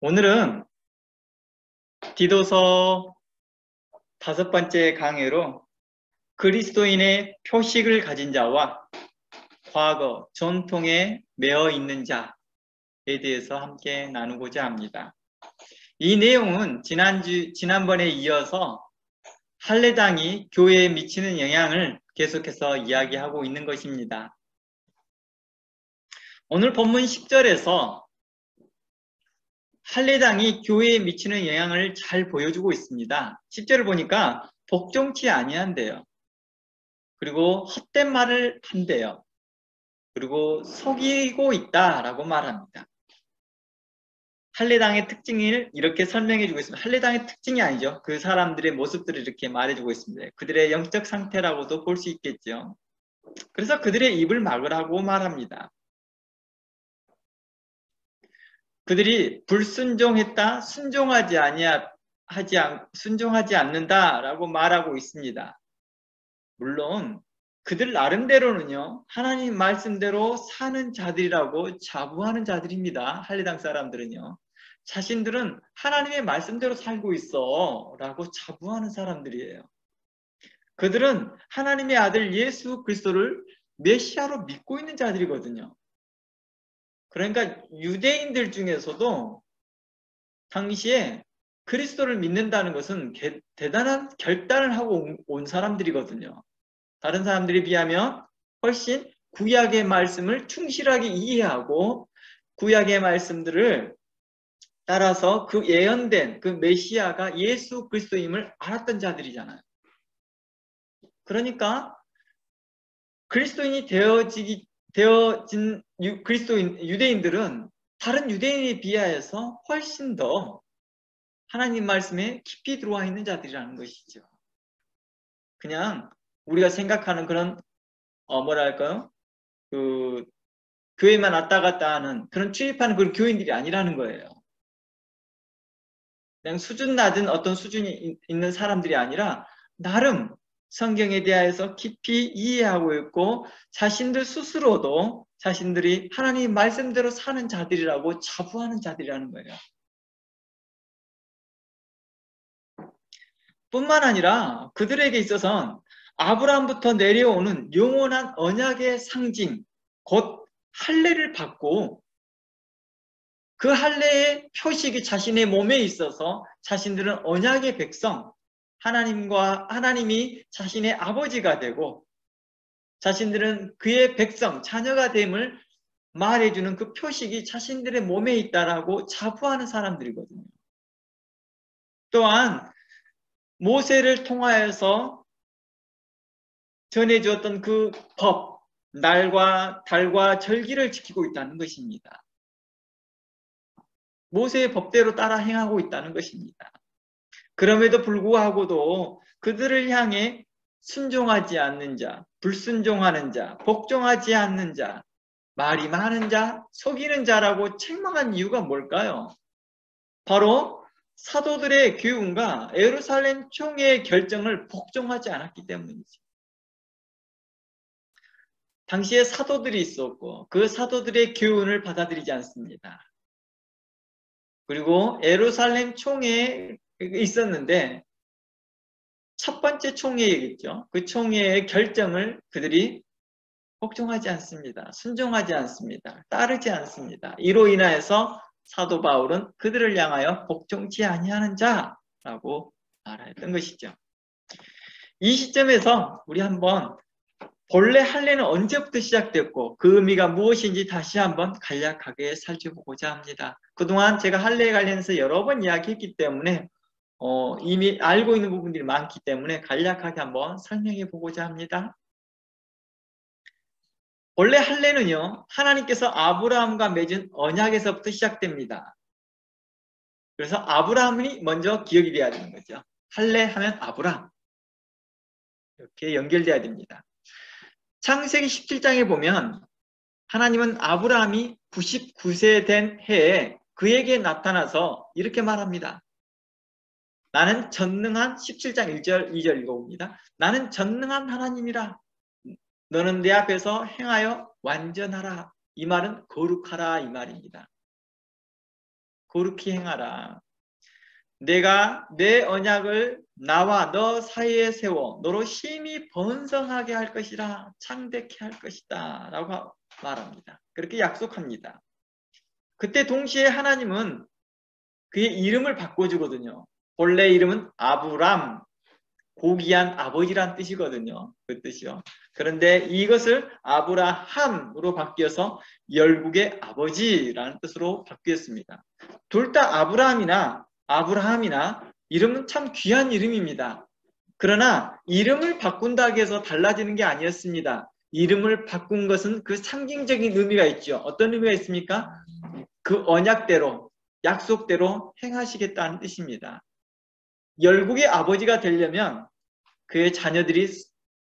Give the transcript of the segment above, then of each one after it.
오늘은 디도서 5번째 강의로 그리스도인의 표식을 가진 자와 과거, 전통에 매어 있는 자에 대해서 함께 나누고자 합니다. 이 내용은 지난번에 이어서 할례당이 교회에 미치는 영향을 계속해서 이야기하고 있는 것입니다. 오늘 본문 10절에서 할례당이 교회에 미치는 영향을 잘 보여주고 있습니다. 10절을 보니까 복종치 아니한대요. 그리고 헛된 말을 한대요. 그리고 속이고 있다라고 말합니다. 할례당의 특징을 이렇게 설명해주고 있습니다. 할례당의 특징이 아니죠. 그 사람들의 모습들을 이렇게 말해주고 있습니다. 그들의 영적 상태라고도 볼 수 있겠죠. 그래서 그들의 입을 막으라고 말합니다. 그들이 불순종했다, 순종하지 않는다라고 말하고 있습니다. 물론 그들 나름대로는요, 하나님 말씀대로 사는 자들이라고 자부하는 자들입니다. 할례당 사람들은요. 자신들은 하나님의 말씀대로 살고 있어 라고 자부하는 사람들이에요. 그들은 하나님의 아들 예수 그리스도를 메시아로 믿고 있는 자들이거든요. 그러니까 유대인들 중에서도 당시에 그리스도를 믿는다는 것은 대단한 결단을 하고 온 사람들이거든요. 다른 사람들에 비하면 훨씬 구약의 말씀을 충실하게 이해하고 구약의 말씀들을 따라서 그 예언된 그 메시아가 예수 그리스도임을 알았던 자들이잖아요. 그러니까 그리스도인이 되어진 유대인들은 다른 유대인에 비하여서 훨씬 더 하나님 말씀에 깊이 들어와 있는 자들이라는 것이죠. 그냥 우리가 생각하는 그런 뭐랄까요? 그 교회만 왔다 갔다 하는 그런 출입하는 그런 교인들이 아니라는 거예요. 그냥 수준 낮은 어떤 수준이 있는 사람들이 아니라 나름 성경에 대해서 깊이 이해하고 있고 자신들 스스로도 자신들이 하나님 말씀대로 사는 자들이라고 자부하는 자들이라는 거예요. 뿐만 아니라 그들에게 있어서는 아브라함부터 내려오는 영원한 언약의 상징, 곧 할례를 받고 그 할례의 표식이 자신의 몸에 있어서 자신들은 언약의 백성, 하나님이 자신의 아버지가 되고 자신들은 그의 백성, 자녀가 됨을 말해주는 그 표식이 자신들의 몸에 있다라고 자부하는 사람들이거든요. 또한 모세를 통하여서 전해주었던 그 법, 날과 달과 절기를 지키고 있다는 것입니다. 모세의 법대로 따라 행하고 있다는 것입니다. 그럼에도 불구하고도 그들을 향해 순종하지 않는 자, 불순종하는 자, 복종하지 않는 자, 말이 많은 자, 속이는 자라고 책망한 이유가 뭘까요? 바로 사도들의 교훈과 예루살렘 총회의 결정을 복종하지 않았기 때문이지. 당시에 사도들이 있었고 그 사도들의 교훈을 받아들이지 않습니다. 그리고 예루살렘 총회에 있었는데 첫 번째 총회이겠죠. 그 총회의 결정을 그들이 복종하지 않습니다. 순종하지 않습니다. 따르지 않습니다. 이로 인하여서 사도 바울은 그들을 향하여 복종치 아니하는 자라고 말했던 것이죠. 이 시점에서 우리 한번 본래 할례는 언제부터 시작됐고 그 의미가 무엇인지 다시 한번 간략하게 살펴보고자 합니다. 그동안 제가 할례에 관련해서 여러 번 이야기했기 때문에 이미 알고 있는 부분들이 많기 때문에 간략하게 한번 설명해 보고자 합니다. 원래 할례는요, 하나님께서 아브라함과 맺은 언약에서부터 시작됩니다. 그래서 아브라함이 먼저 기억이 돼야 되는 거죠. 할례 하면 아브라함. 이렇게 연결돼야 됩니다. 창세기 17장에 보면 하나님은 아브라함이 99세 된 해에 그에게 나타나서 이렇게 말합니다. 나는 전능한 17장 1절 2절 읽어봅니다. 나는 전능한 하나님이라. 너는 내 앞에서 행하여 완전하라. 이 말은 거룩하라 이 말입니다. 거룩히 행하라. 내가 내 언약을 나와 너 사이에 세워 너로 심히 번성하게 할 것이라 창대케 할 것이다 라고 말합니다. 그렇게 약속합니다. 그때 동시에 하나님은 그의 이름을 바꿔주거든요. 본래 이름은 아브람, 고귀한 아버지란 뜻이거든요. 그 뜻이요. 그런데 이것을 아브라함으로 바뀌어서 열국의 아버지라는 뜻으로 바뀌었습니다. 둘 다 아브라함이나 이름은 참 귀한 이름입니다. 그러나 이름을 바꾼다고 해서 달라지는 게 아니었습니다. 이름을 바꾼 것은 그 상징적인 의미가 있죠. 어떤 의미가 있습니까? 그 언약대로, 약속대로 행하시겠다는 뜻입니다. 열국의 아버지가 되려면 그의 자녀들이,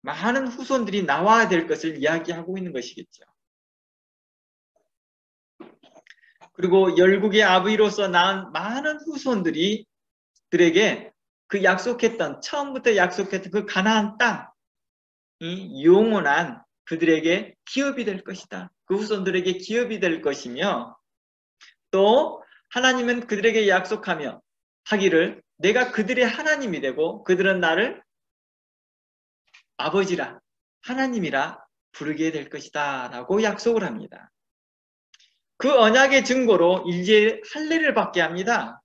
많은 후손들이 나와야 될 것을 이야기하고 있는 것이겠죠. 그리고 열국의 아버지로서 낳은 많은 후손들에게 그 처음부터 약속했던 그 가나안 땅이 영원한 그들에게 기업이 될 것이다. 그 후손들에게 기업이 될 것이며, 또 하나님은 그들에게 약속하며 하기를 내가 그들의 하나님이 되고 그들은 나를 아버지라, 하나님이라 부르게 될 것이다 라고 약속을 합니다. 그 언약의 증거로 이제 할례를 받게 합니다.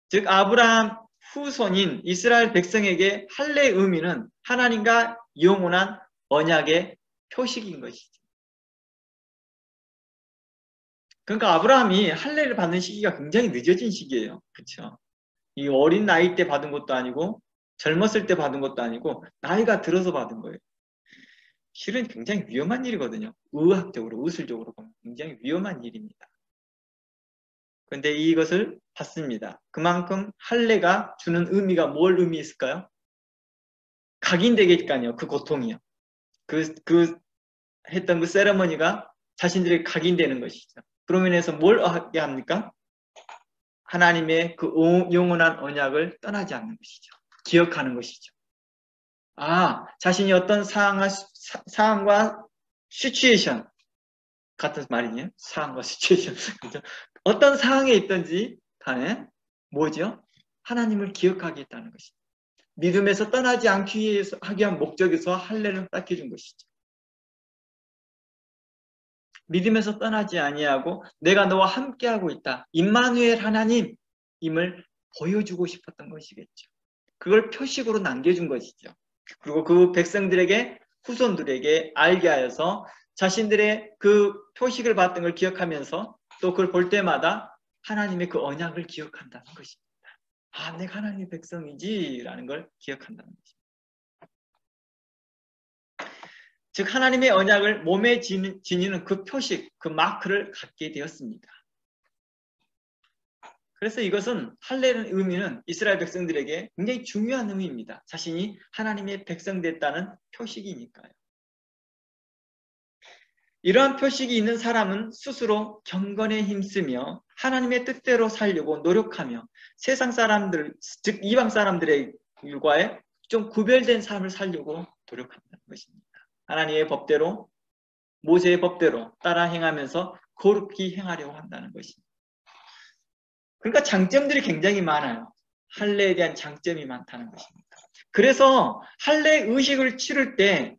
즉 아브라함 후손인 이스라엘 백성에게 할례의 의미는 하나님과 영원한 언약의 표식인 것이죠. 그러니까 아브라함이 할례를 받는 시기가 굉장히 늦어진 시기예요. 그렇죠? 이 어린 나이 때 받은 것도 아니고 젊었을 때 받은 것도 아니고 나이가 들어서 받은 거예요. 실은 굉장히 위험한 일이거든요. 의학적으로, 의술적으로 보면 굉장히 위험한 일입니다. 그런데 이것을 받습니다. 그만큼 할례가 주는 의미가 뭘 의미했을까요? 각인되겠까요. 그 고통이요. 했던 그 세레머니가 자신들에게 각인되는 것이죠. 그로 인해서 뭘 하게 합니까? 하나님의 그 영원한 언약을 떠나지 않는 것이죠. 기억하는 것이죠. 자신이 어떤 상황과 시츄에이션 같은 말이네요. 상황과 시츄에이션. 그렇죠? 어떤 상황에 있든지 간에 뭐죠? 하나님을 기억하겠다는 것이죠. 믿음에서 떠나지 않기 위한 목적에서 할례를 딱 해준 것이죠. 믿음에서 떠나지 아니하고 내가 너와 함께하고 있다. 임마누엘 하나님임을 보여주고 싶었던 것이겠죠. 그걸 표식으로 남겨준 것이죠. 그리고 그 백성들에게, 후손들에게 알게 하여서 자신들의 그 표식을 받던 걸 기억하면서 또 그걸 볼 때마다 하나님의 그 언약을 기억한다는 것입니다. 내가 하나님의 백성이지 라는 걸 기억한다는 것입니다. 즉 하나님의 언약을 몸에 지니는 그 표식, 그 마크를 갖게 되었습니다. 그래서 이것은 할례의 의미는 이스라엘 백성들에게 굉장히 중요한 의미입니다. 자신이 하나님의 백성 됐다는 표식이니까요. 이러한 표식이 있는 사람은 스스로 경건에 힘쓰며 하나님의 뜻대로 살려고 노력하며 세상 사람들, 즉 이방 사람들과의 좀 구별된 삶을 살려고 노력한다는 것입니다. 하나님의 법대로, 모세의 법대로 따라 행하면서 거룩히 행하려고 한다는 것입니다. 그러니까 장점들이 굉장히 많아요. 할례에 대한 장점이 많다는 것입니다. 그래서 할례 의식을 치를 때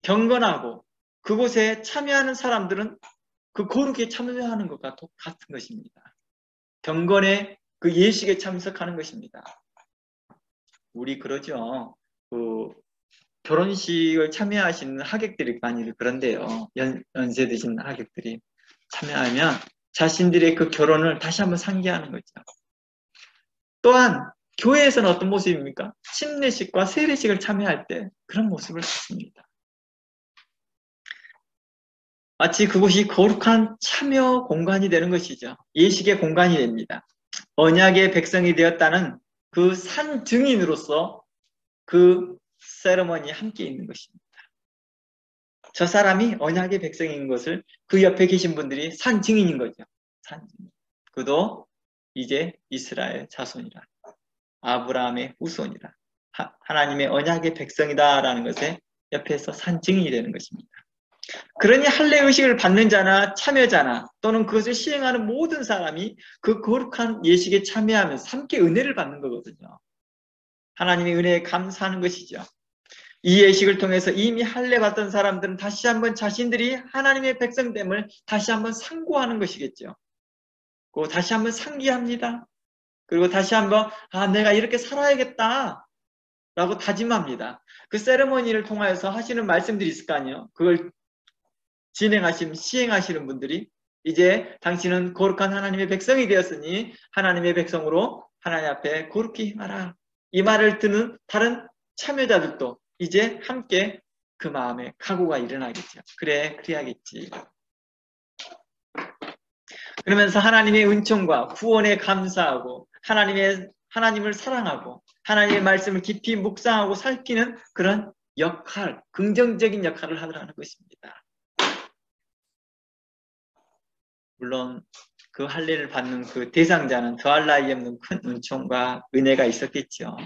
경건하고 그곳에 참여하는 사람들은 그 거룩에 참여하는 것과 같은 것입니다. 경건의 그 예식에 참석하는 것입니다. 우리 그러죠. 결혼식을 참여하시는 하객들이 많이 그런데요. 연세 드신 하객들이 참여하면 자신들의 그 결혼을 다시 한번 상기하는 거죠. 또한 교회에서는 어떤 모습입니까? 침례식과 세례식을 참여할 때 그런 모습을 갖습니다. 마치 그곳이 거룩한 참여 공간이 되는 것이죠. 예식의 공간이 됩니다. 언약의 백성이 되었다는 그 산 증인으로서 그 세레머니에 함께 있는 것입니다. 저 사람이 언약의 백성인 것을 그 옆에 계신 분들이 산 증인인 거죠. 산 증인. 그도 이제 이스라엘 자손이라, 아브라함의 후손이라, 하나님의 언약의 백성이다라는 것에 옆에서 산 증인이 되는 것입니다. 그러니 할례의식을 받는 자나 참여자나 또는 그것을 시행하는 모든 사람이 그 거룩한 예식에 참여하면서 함께 은혜를 받는 거거든요. 하나님의 은혜에 감사하는 것이죠. 이 예식을 통해서 이미 할례 받던 사람들은 다시 한번 자신들이 하나님의 백성됨을 다시 한번 상고하는 것이겠죠. 그리고 다시 한번 상기합니다. 그리고 다시 한번 내가 이렇게 살아야겠다 라고 다짐합니다. 그 세레머니를 통해서 하시는 말씀들이 있을 거 아니에요. 그걸 시행하시는 분들이 이제 당신은 거룩한 하나님의 백성이 되었으니 하나님의 백성으로 하나님 앞에 거룩히 행하라. 이 말을 듣는 다른 참여자들도 이제 함께 그 마음에 각오가 일어나겠죠. 그래, 그래야겠지. 그러면서 하나님의 은총과 구원에 감사하고 하나님을 사랑하고 하나님의 말씀을 깊이 묵상하고 살피는 그런 역할, 긍정적인 역할을 하더라는 것입니다. 물론 그 할례를 받는 그 대상자는 더할 나위 없는 큰 은총과 은혜가 있었겠죠.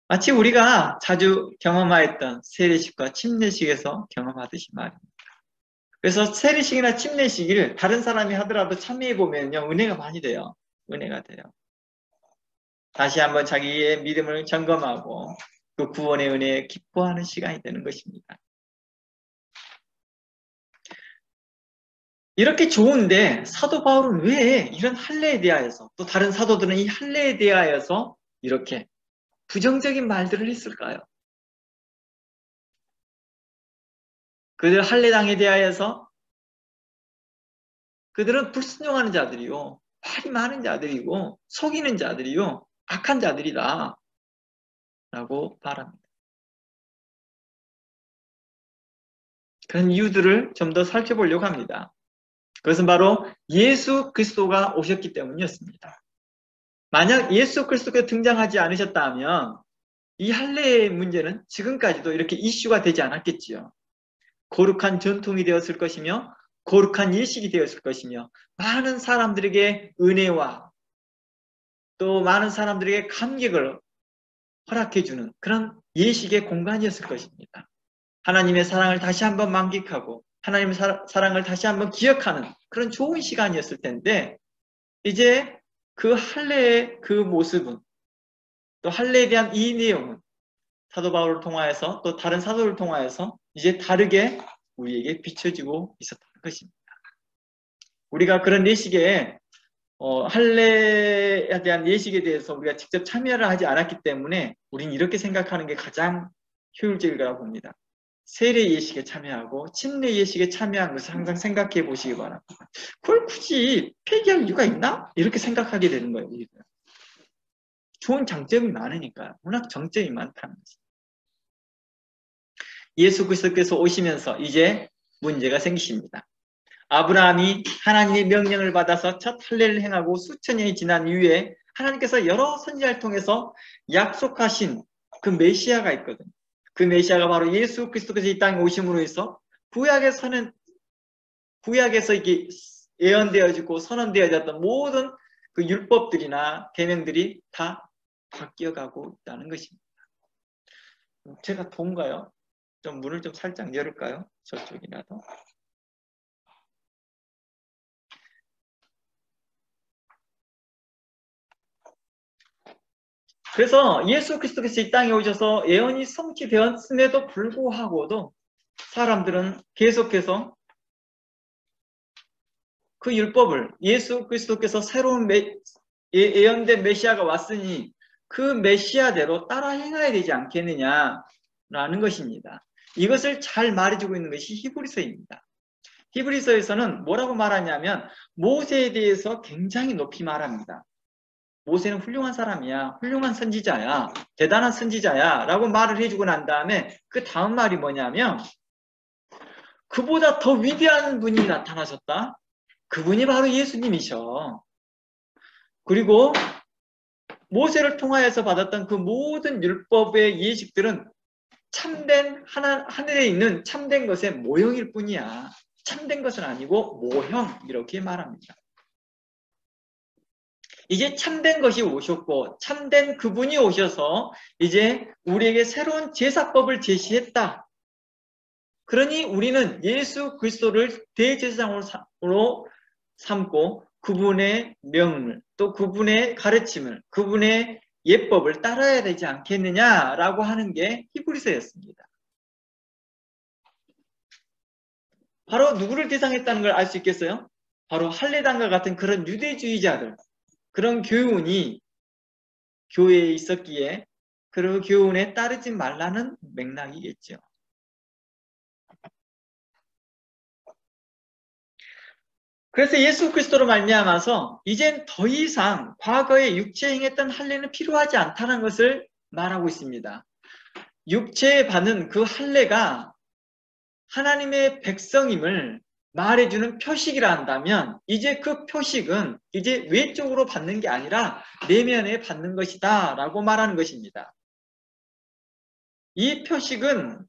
마치 우리가 자주 경험하였던 세례식과 침례식에서 경험하듯이 말입니다. 그래서 세례식이나 침례식을 다른 사람이 하더라도 참여해보면요, 은혜가 많이 돼요. 은혜가 돼요. 다시 한번 자기의 믿음을 점검하고 그 구원의 은혜에 기뻐하는 시간이 되는 것입니다. 이렇게 좋은데 사도 바울은 왜 이런 할례에 대하여서 또 다른 사도들은 이 할례에 대하여서 이렇게 부정적인 말들을 했을까요? 그들 할례당에 대하여서 그들은 불순종하는 자들이요, 말이 많은 자들이고 속이는 자들이요, 악한 자들이다 라고 말합니다. 그런 이유들을 좀 더 살펴보려고 합니다. 그것은 바로 예수 그리스도가 오셨기 때문이었습니다. 만약 예수 그리스도가 등장하지 않으셨다면 이 할례의 문제는 지금까지도 이렇게 이슈가 되지 않았겠지요. 거룩한 전통이 되었을 것이며 거룩한 예식이 되었을 것이며 많은 사람들에게 은혜와 또 많은 사람들에게 감격을 허락해주는 그런 예식의 공간이었을 것입니다. 하나님의 사랑을 다시 한번 만끽하고 하나님의 사랑을 다시 한번 기억하는 그런 좋은 시간이었을 텐데 이제 그 할례의 그 모습은 또 할례에 대한 이 내용은 사도 바울을 통하여서 또 다른 사도를 통하여서 이제 다르게 우리에게 비춰지고 있었다는 것입니다. 우리가 그런 예식에 할례에 대한 예식에 대해서 우리가 직접 참여를 하지 않았기 때문에 우리는 이렇게 생각하는 게 가장 효율적이라고 봅니다. 세례 예식에 참여하고 침례 예식에 참여한 것을 항상 생각해 보시기 바랍니다. 그걸 굳이 폐기할 이유가 있나? 이렇게 생각하게 되는 거예요. 좋은 장점이 많으니까 워낙 장점이 많다는 거죠. 예수 그리스도께서 오시면서 이제 문제가 생기십니다. 아브라함이 하나님의 명령을 받아서 첫 할례를 행하고 수천 년이 지난 이후에 하나님께서 여러 선지자를 통해서 약속하신 그 메시아가 있거든요. 그 메시아가 바로 예수 그리스도께서 이 땅에 오심으로 해서 구약에서 이게 예언되어지고 선언되어졌던 모든 그 율법들이나 계명들이 다 바뀌어가고 있다는 것입니다. 제가 더운가요? 좀 문을 좀 살짝 열을까요? 저쪽이라도. 그래서 예수 그리스도께서 이 땅에 오셔서 예언이 성취되었음에도 불구하고도 사람들은 계속해서 그 율법을 예수 그리스도께서 새로운 예언된 메시아가 왔으니 그 메시아대로 따라 행해야 되지 않겠느냐라는 것입니다. 이것을 잘 말해주고 있는 것이 히브리서입니다. 히브리서에서는 뭐라고 말하냐면 모세에 대해서 굉장히 높이 말합니다. 모세는 훌륭한 사람이야, 훌륭한 선지자야, 대단한 선지자야 라고 말을 해주고 난 다음에 그 다음 말이 뭐냐면 그보다 더 위대한 분이 나타나셨다. 그분이 바로 예수님이셔. 그리고 모세를 통하여서 받았던 그 모든 율법의 예식들은 참된 하늘에 있는 참된 것의 모형일 뿐이야. 참된 것은 아니고 모형 이렇게 말합니다. 이제 참된 것이 오셨고 참된 그분이 오셔서 이제 우리에게 새로운 제사법을 제시했다. 그러니 우리는 예수 그리스도를 대제사장으로 삼고 그분의 명을 또 그분의 가르침을 그분의 예법을 따라야 되지 않겠느냐라고 하는 게 히브리서였습니다. 바로 누구를 대상했다는 걸 알 수 있겠어요? 바로 할례당과 같은 그런 유대주의자들, 그런 교훈이 교회에 있었기에 그 교훈에 따르지 말라는 맥락이겠죠. 그래서 예수 그리스도로 말미암아서 이젠 더 이상 과거에 육체에 행했던 할례는 필요하지 않다는 것을 말하고 있습니다. 육체에 받는 그 할례가 하나님의 백성임을 말해주는 표식이라 한다면 이제 그 표식은 이제 외적으로 받는 게 아니라 내면에 받는 것이다 라고 말하는 것입니다. 이 표식은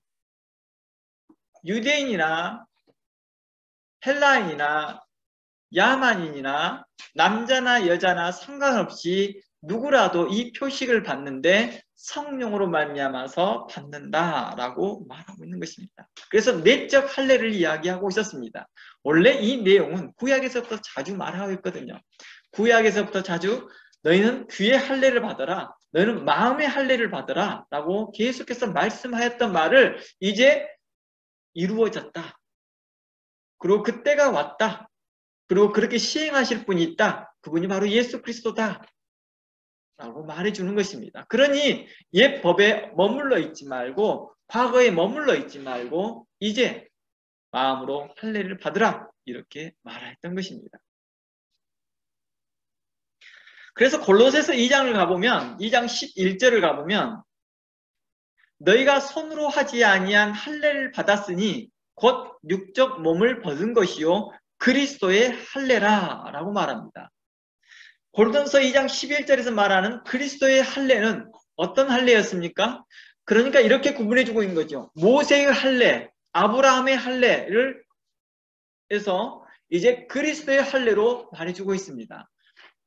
유대인이나 헬라인이나 야만인이나 남자나 여자나 상관없이 누구라도 이 표식을 받는데 성령으로 말미암아서 받는다라고 말하고 있는 것입니다. 그래서 내적 할례를 이야기하고 있었습니다. 원래 이 내용은 구약에서부터 자주 말하고 있거든요. 구약에서부터 자주 너희는 귀의 할례를 받아라, 너희는 마음의 할례를 받아라 라고 계속해서 말씀하였던 말을 이제 이루어졌다. 그리고 그때가 왔다. 그리고 그렇게 시행하실 분이 있다. 그분이 바로 예수 그리스도다. 라고 말해주는 것입니다. 그러니 옛 법에 머물러 있지 말고 과거에 머물러 있지 말고 이제 마음으로 할례를 받으라. 이렇게 말했던 것입니다. 그래서 골로새서 2장을 가보면 2장 11절을 가보면 너희가 손으로 하지 아니한 할례를 받았으니 곧 육적 몸을 벗은 것이요 그리스도의 할례라 라고 말합니다. 고린도서 2장 11절에서 말하는 그리스도의 할례는 어떤 할례였습니까? 그러니까 이렇게 구분해주고 있는 거죠. 모세의 할례, 아브라함의 할례를 해서 이제 그리스도의 할례로 말해주고 있습니다.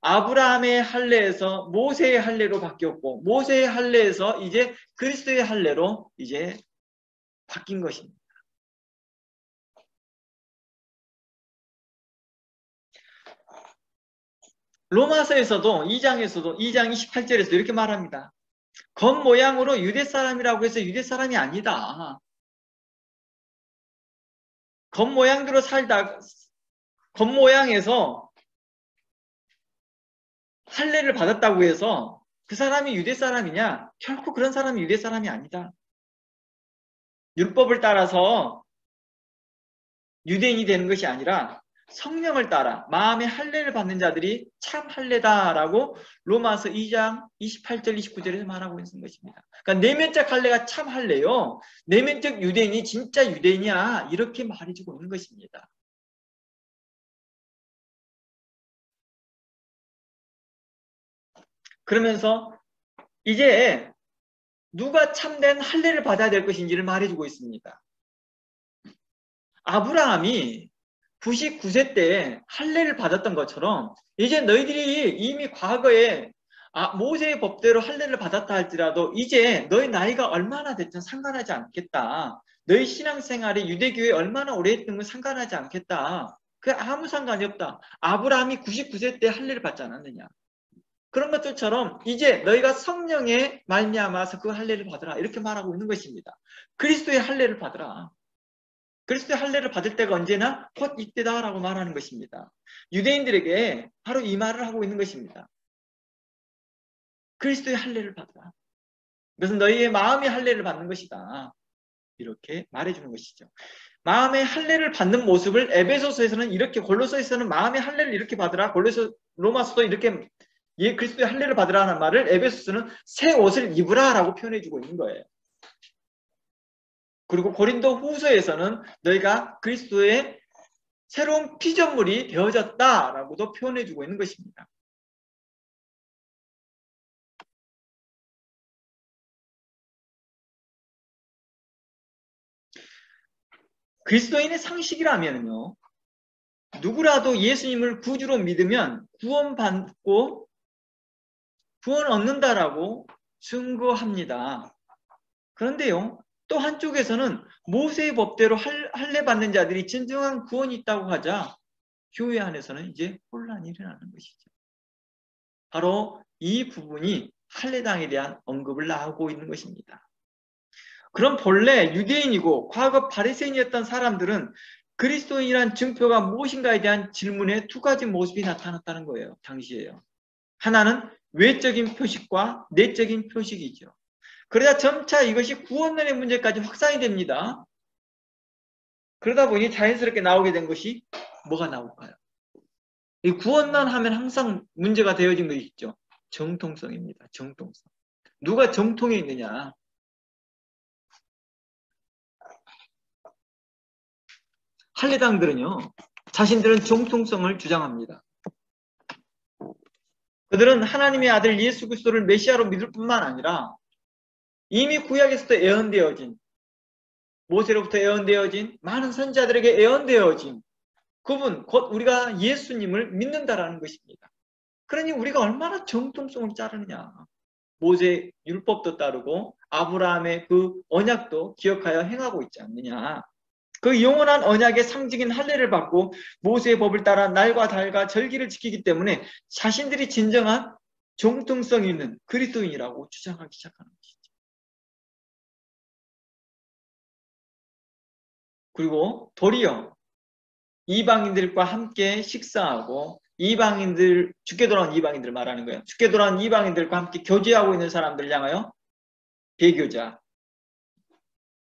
아브라함의 할례에서 모세의 할례로 바뀌었고 모세의 할례에서 이제 그리스도의 할례로 이제 바뀐 것입니다. 로마서에서도 2장에서도 2장 28절에서 이렇게 말합니다. 겉모양으로 유대 사람이라고 해서 유대 사람이 아니다. 겉모양대로 살다 겉모양에서 할례를 받았다고 해서 그 사람이 유대 사람이냐? 결코 그런 사람이 유대 사람이 아니다. 율법을 따라서 유대인이 되는 것이 아니라 성령을 따라 마음의 할례를 받는 자들이 참 할례다라고 로마서 2장 28절 29절에서 말하고 있는 것입니다. 그러니까 내면적 할례가 참 할례요. 내면적 유대인이 진짜 유대인이야. 이렇게 말해주고 있는 것입니다. 그러면서 이제 누가 참된 할례를 받아야 될 것인지를 말해주고 있습니다. 아브라함이 99세 때 할례를 받았던 것처럼 이제 너희들이 이미 과거에 모세의 법대로 할례를 받았다 할지라도 이제 너희 나이가 얼마나 됐든 상관하지 않겠다. 너희 신앙생활이 유대교에 얼마나 오래 했든 건 상관하지 않겠다. 그 아무 상관이 없다. 아브라함이 99세 때 할례를 받지 않았느냐. 그런 것들처럼 이제 너희가 성령의 말미암아서 그 할례를 받으라. 이렇게 말하고 있는 것입니다. 그리스도의 할례를 받으라. 그리스도의 할례를 받을 때가 언제나 곧 이때다라고 말하는 것입니다. 유대인들에게 바로 이 말을 하고 있는 것입니다. 그리스도의 할례를 받으라. 그것은 너희의 마음의 할례를 받는 것이다. 이렇게 말해주는 것이죠. 마음의 할례를 받는 모습을 에베소서에서는 이렇게, 골로새에서는 마음의 할례를 이렇게 받으라. 로마서도 이렇게 그리스도의 할례를 받으라는 말을 에베소서는 새 옷을 입으라라고 표현해주고 있는 거예요. 그리고 고린도 후서에서는 너희가 그리스도의 새로운 피조물이 되어졌다라고도 표현해주고 있는 것입니다. 그리스도인의 상식이라면요, 누구라도 예수님을 구주로 믿으면 구원받고 구원 얻는다라고 증거합니다. 그런데요, 또 한쪽에서는 모세의 법대로 할례 받는 자들이 진정한 구원이 있다고 하자 교회 안에서는 이제 혼란이 일어나는 것이죠. 바로 이 부분이 할례당에 대한 언급을 나오고 있는 것입니다. 그럼 본래 유대인이고 과거 바리새인이었던 사람들은 그리스도인이란 증표가 무엇인가에 대한 질문에 두 가지 모습이 나타났다는 거예요. 당시에요. 하나는 외적인 표식과 내적인 표식이죠. 그러다 점차 이것이 구원론의 문제까지 확산이 됩니다. 그러다 보니 자연스럽게 나오게 된 것이 뭐가 나올까요? 이 구원론 하면 항상 문제가 되어진 것이 있죠. 정통성입니다. 정통성. 누가 정통에 있느냐. 할례당들은요. 자신들은 정통성을 주장합니다. 그들은 하나님의 아들 예수 그리스도를 메시아로 믿을 뿐만 아니라 이미 구약에서도 예언되어진 모세로부터 예언되어진 많은 선지자들에게 예언되어진 그분 곧 우리가 예수님을 믿는다라는 것입니다. 그러니 우리가 얼마나 정통성을 따르느냐. 모세 율법도 따르고 아브라함의 그 언약도 기억하여 행하고 있지 않느냐. 그 영원한 언약의 상징인 할례를 받고 모세의 법을 따라 날과 달과 절기를 지키기 때문에 자신들이 진정한 정통성 있는 그리스도인이라고 주장하기 시작하는 것이죠. 그리고 도리어 이방인들과 함께 식사하고 이방인들, 죽게 돌아온 이방인들 말하는 거예요. 죽게 돌아온 이방인들과 함께 교제하고 있는 사람들을 향하여 배교자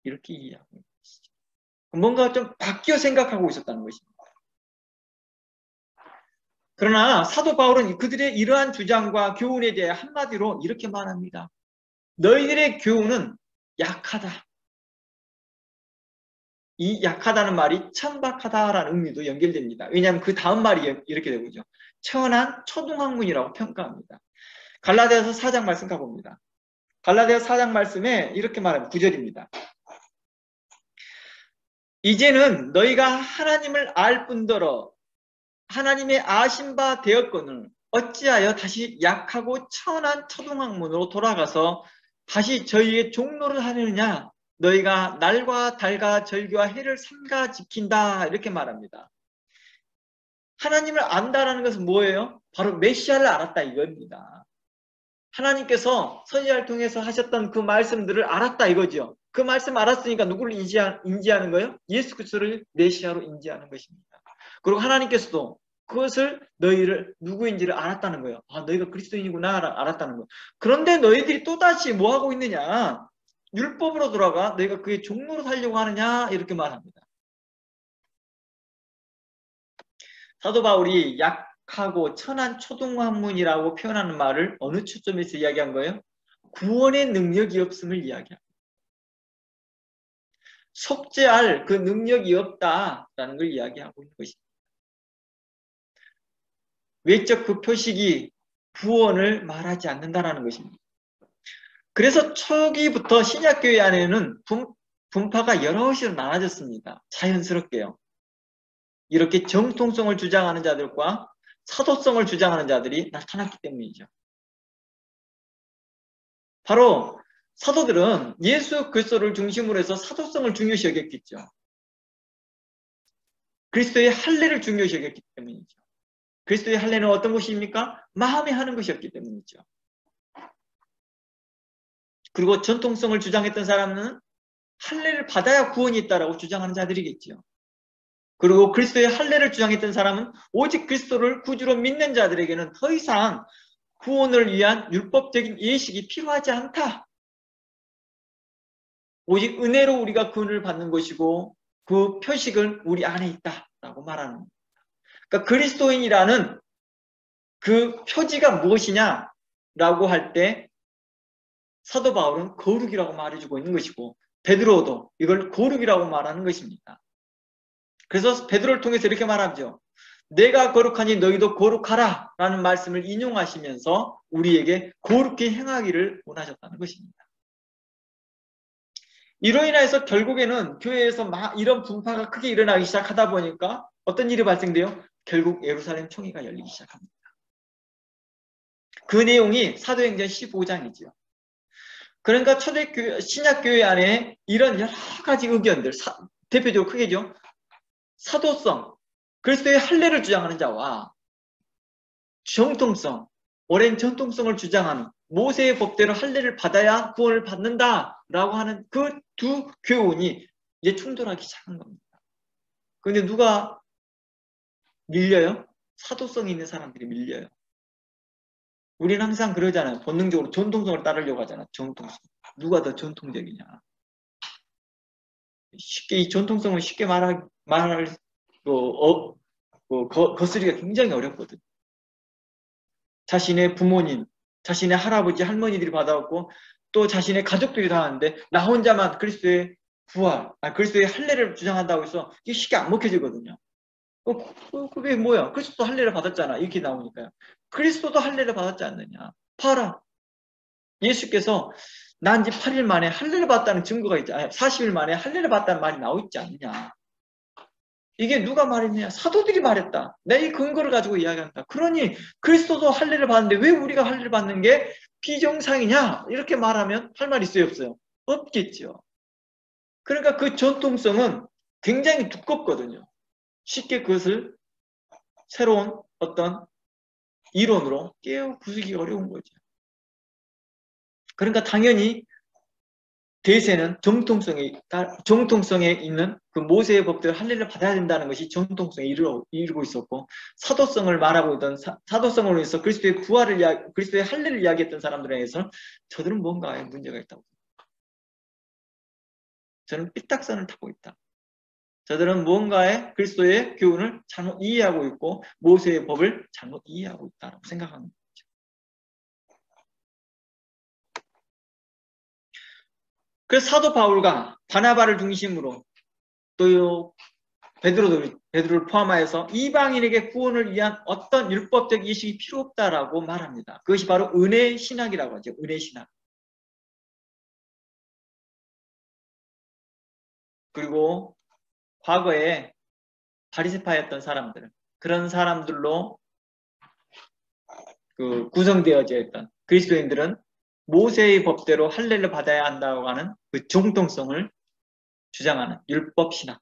이렇게 이해하고 있는 것이죠. 뭔가 좀 바뀌어 생각하고 있었다는 것입니다. 그러나 사도 바울은 그들의 이러한 주장과 교훈에 대해 한마디로 이렇게 말합니다. 너희들의 교훈은 약하다. 이 약하다는 말이 천박하다라는 의미도 연결됩니다. 왜냐하면 그 다음 말이 이렇게 되고죠. 천한 초등학문이라고 평가합니다. 갈라디아서 4장 말씀 가봅니다. 갈라디아 4장 말씀에 이렇게 말합니다. 9절입니다. 이제는 너희가 하나님을 알 뿐더러 하나님의 아신 바 되었거늘 어찌하여 다시 약하고 천한 초등학문으로 돌아가서 다시 저희의 종로를 하느냐. 너희가 날과 달과 절기와 해를 삼가 지킨다 이렇게 말합니다. 하나님을 안다라는 것은 뭐예요? 바로 메시아를 알았다 이겁니다. 하나님께서 선지자를 통해서 하셨던 그 말씀들을 알았다 이거죠. 그 말씀 알았으니까 누구를 인지하는 거예요? 예수 그리스도를 메시아로 인지하는 것입니다. 그리고 하나님께서도 그것을 너희를 누구인지를 알았다는 거예요. 아, 너희가 그리스도인이구나 알았다는 거예요. 그런데 너희들이 또다시 뭐 하고 있느냐? 율법으로 돌아가 너희가 그의 종로로 살려고 하느냐 이렇게 말합니다. 사도 바울이 약하고 천한 초등학문이라고 표현하는 말을 어느 초점에서 이야기한 거예요? 구원의 능력이 없음을 이야기합니다. 속죄할 그 능력이 없다라는 걸 이야기하고 있는 것입니다. 외적 그 표식이 구원을 말하지 않는다라는 것입니다. 그래서 초기부터 신약교회 안에는 분파가 여럿이 나눠졌습니다. 자연스럽게요. 이렇게 정통성을 주장하는 자들과 사도성을 주장하는 자들이 나타났기 때문이죠. 바로 사도들은 예수 그리스도를 중심으로 해서 사도성을 중요시 여겼겠죠. 그리스도의 할례를 중요시 여겼기 때문이죠. 그리스도의 할례는 어떤 것입니까? 마음에 하는 것이었기 때문이죠. 그리고 전통성을 주장했던 사람은 할례를 받아야 구원이 있다라고 주장하는 자들이겠죠. 그리고 그리스도의 할례를 주장했던 사람은 오직 그리스도를 구주로 믿는 자들에게는 더 이상 구원을 위한 율법적인 예식이 필요하지 않다. 오직 은혜로 우리가 구원을 받는 것이고 그 표식은 우리 안에 있다라고 말하는 겁니다. 그러니까 그리스도인이라는 그 표지가 무엇이냐라고 할 때 사도 바울은 거룩이라고 말해주고 있는 것이고 베드로도 이걸 거룩이라고 말하는 것입니다. 그래서 베드로를 통해서 이렇게 말하죠. 내가 거룩하니 너희도 거룩하라 라는 말씀을 인용하시면서 우리에게 거룩히 행하기를 원하셨다는 것입니다. 이로 인해서 결국에는 교회에서 이런 분파가 크게 일어나기 시작하다 보니까 어떤 일이 발생돼요? 결국 예루살렘 총회가 열리기 시작합니다. 그 내용이 사도행전 15장이지요. 그러니까 신약교회 안에 이런 여러 가지 의견들, 대표적으로 크게죠. 사도성, 그리스도의 할례를 주장하는 자와 정통성, 오랜 전통성을 주장하는 모세의 법대로 할례를 받아야 구원을 받는다라고 하는 그 두 교훈이 이제 충돌하기 시작한 겁니다. 그런데 누가 밀려요? 사도성이 있는 사람들이 밀려요. 우리는 항상 그러잖아요. 본능적으로 전통성을 따르려고 하잖아. 전통성. 누가 더 전통적이냐. 쉽게 이 전통성을 쉽게 말할 거스리기가 굉장히 어렵거든. 자신의 부모님, 자신의 할아버지, 할머니들이 받아왔고 또 자신의 가족들이 다 하는데 나 혼자만 그리스도의 부활, 그리스도의 할례를 주장한다고 해서 이게 쉽게 안 먹혀지거든요. 그게 뭐야? 그리스도도 할례를 받았잖아. 이렇게 나오니까요. 그리스도도 할례를 받았지 않느냐. 봐라. 예수께서 난 지 8일 만에 할례를 받았다는 증거가 있지. 40일 만에 할례를 받았다는 말이 나오지 않느냐. 이게 누가 말했냐? 사도들이 말했다. 내 이 근거를 가지고 이야기한다. 그러니 그리스도도 할례를 받는데 왜 우리가 할례를 받는 게 비정상이냐? 이렇게 말하면 할 말 있어요, 없어요? 없겠죠. 그러니까 그 전통성은 굉장히 두껍거든요. 쉽게 그것을 새로운 어떤 이론으로 깨어 부수기 어려운 거죠. 그러니까 당연히 대세는 정통성에 있는 그 모세의 법대로 할례를 받아야 된다는 것이 정통성에 이르고 있었고, 사도성을 말하고 있던 사도성으로 해서 그리스도의 부활을 그리스도의 할례를 이야기했던 사람들에 의해서는 저들은 뭔가에 문제가 있다고. 저는 삐딱선을 타고 있다. 저들은 무언가의 그리스도의 교훈을 잘못 이해하고 있고 모세의 법을 잘못 이해하고 있다고 생각합니다. 그래서 사도 바울과 바나바를 중심으로 또 베드로를 포함하여서 이방인에게 구원을 위한 어떤 율법적 이식이 필요 없다라고 말합니다. 그것이 바로 은혜 신학이라고 하죠. 은혜 신학. 그리고 과거에 바리새파였던 사람들, 그런 사람들로 구성되어져 있던 그리스도인들은 모세의 법대로 할례를 받아야 한다고 하는 그 정통성을 주장하는 율법 신학,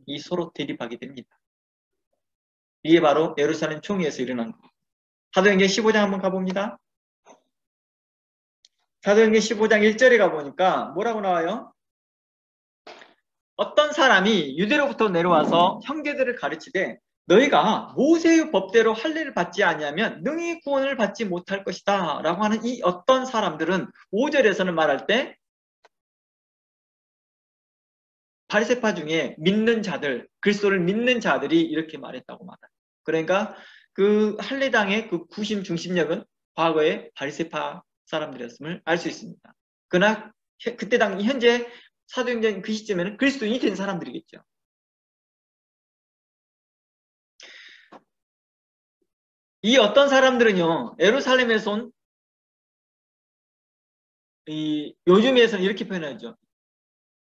이 서로 대립하게 됩니다. 이게 바로 예루살렘 총회에서 일어난 겁니다. 사도행전 15장 한번 가봅니다. 사도행전 15장 1절에 가보니까 뭐라고 나와요? 어떤 사람이 유대로부터 내려와서 형제들을 가르치되 너희가 모세의 법대로 할례를 받지 아니하면 능히 구원을 받지 못할 것이다 라고 하는 이 어떤 사람들은 5절에서는 말할 때 바리새파 중에 믿는 자들, 그리스도를 믿는 자들이 이렇게 말했다고 말해요. 그러니까 그 할례당의 그 구심 중심력은 과거의 바리새파 사람들이었음을 알 수 있습니다. 그러나 그때 현재 사도행전 그 시점에는 그리스도인이 된 사람들이겠죠. 이 어떤 사람들은요, 예루살렘에서 온 요즘에서는 이렇게 표현하죠.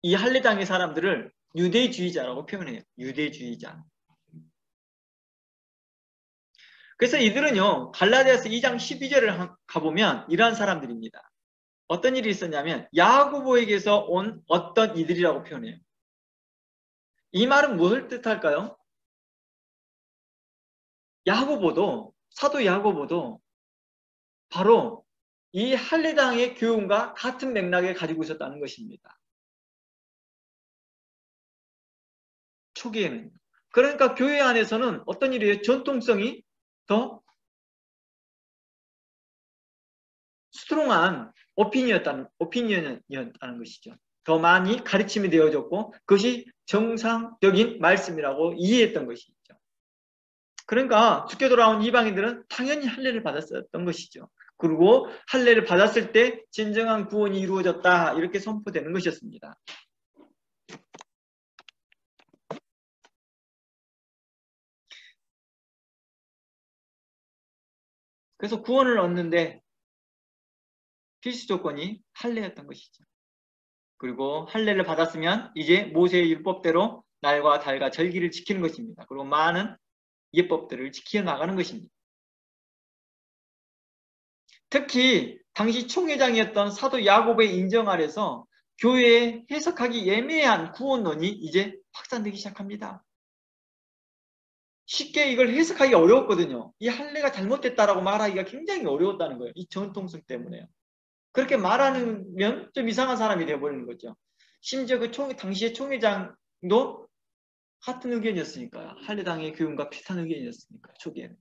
이 할례당의 사람들을 유대주의자라고 표현해요. 유대주의자. 그래서 이들은요, 갈라디아서 2장 12절을 가보면 이러한 사람들입니다. 어떤 일이 있었냐면 야고보에게서 온 어떤 이들이라고 표현해요. 이 말은 무엇을 뜻할까요? 사도 야고보도 바로 이 할례당의 교훈과 같은 맥락을 가지고 있었다는 것입니다. 초기에는. 그러니까 교회 안에서는 어떤 일이에요? 전통성이 더 스트롱한 오피니언이었다는 것이죠. 더 많이 가르침이 되어졌고 그것이 정상적인 말씀이라고 이해했던 것이죠. 그러니까 죽게 돌아온 이방인들은 당연히 할례를 받았었던 것이죠. 그리고 할례를 받았을 때 진정한 구원이 이루어졌다 이렇게 선포되는 것이었습니다. 그래서 구원을 얻는데 필수 조건이 할례였던 것이죠. 그리고 할례를 받았으면 이제 모세의 율법대로 날과 달과 절기를 지키는 것입니다. 그리고 많은 예법들을 지켜나가는 것입니다. 특히 당시 총회장이었던 사도 야곱의 인정 아래서 교회에 해석하기 애매한 구원론이 이제 확산되기 시작합니다. 쉽게 이걸 해석하기 어려웠거든요. 이 할례가 잘못됐다라고 말하기가 굉장히 어려웠다는 거예요. 이 전통성 때문에요. 그렇게 말하면 좀 이상한 사람이 되어버리는 거죠. 심지어 그 당시의 총회장도 같은 의견이었으니까요. 할례당의 교훈과 비슷한 의견이었으니까요. 초기에는.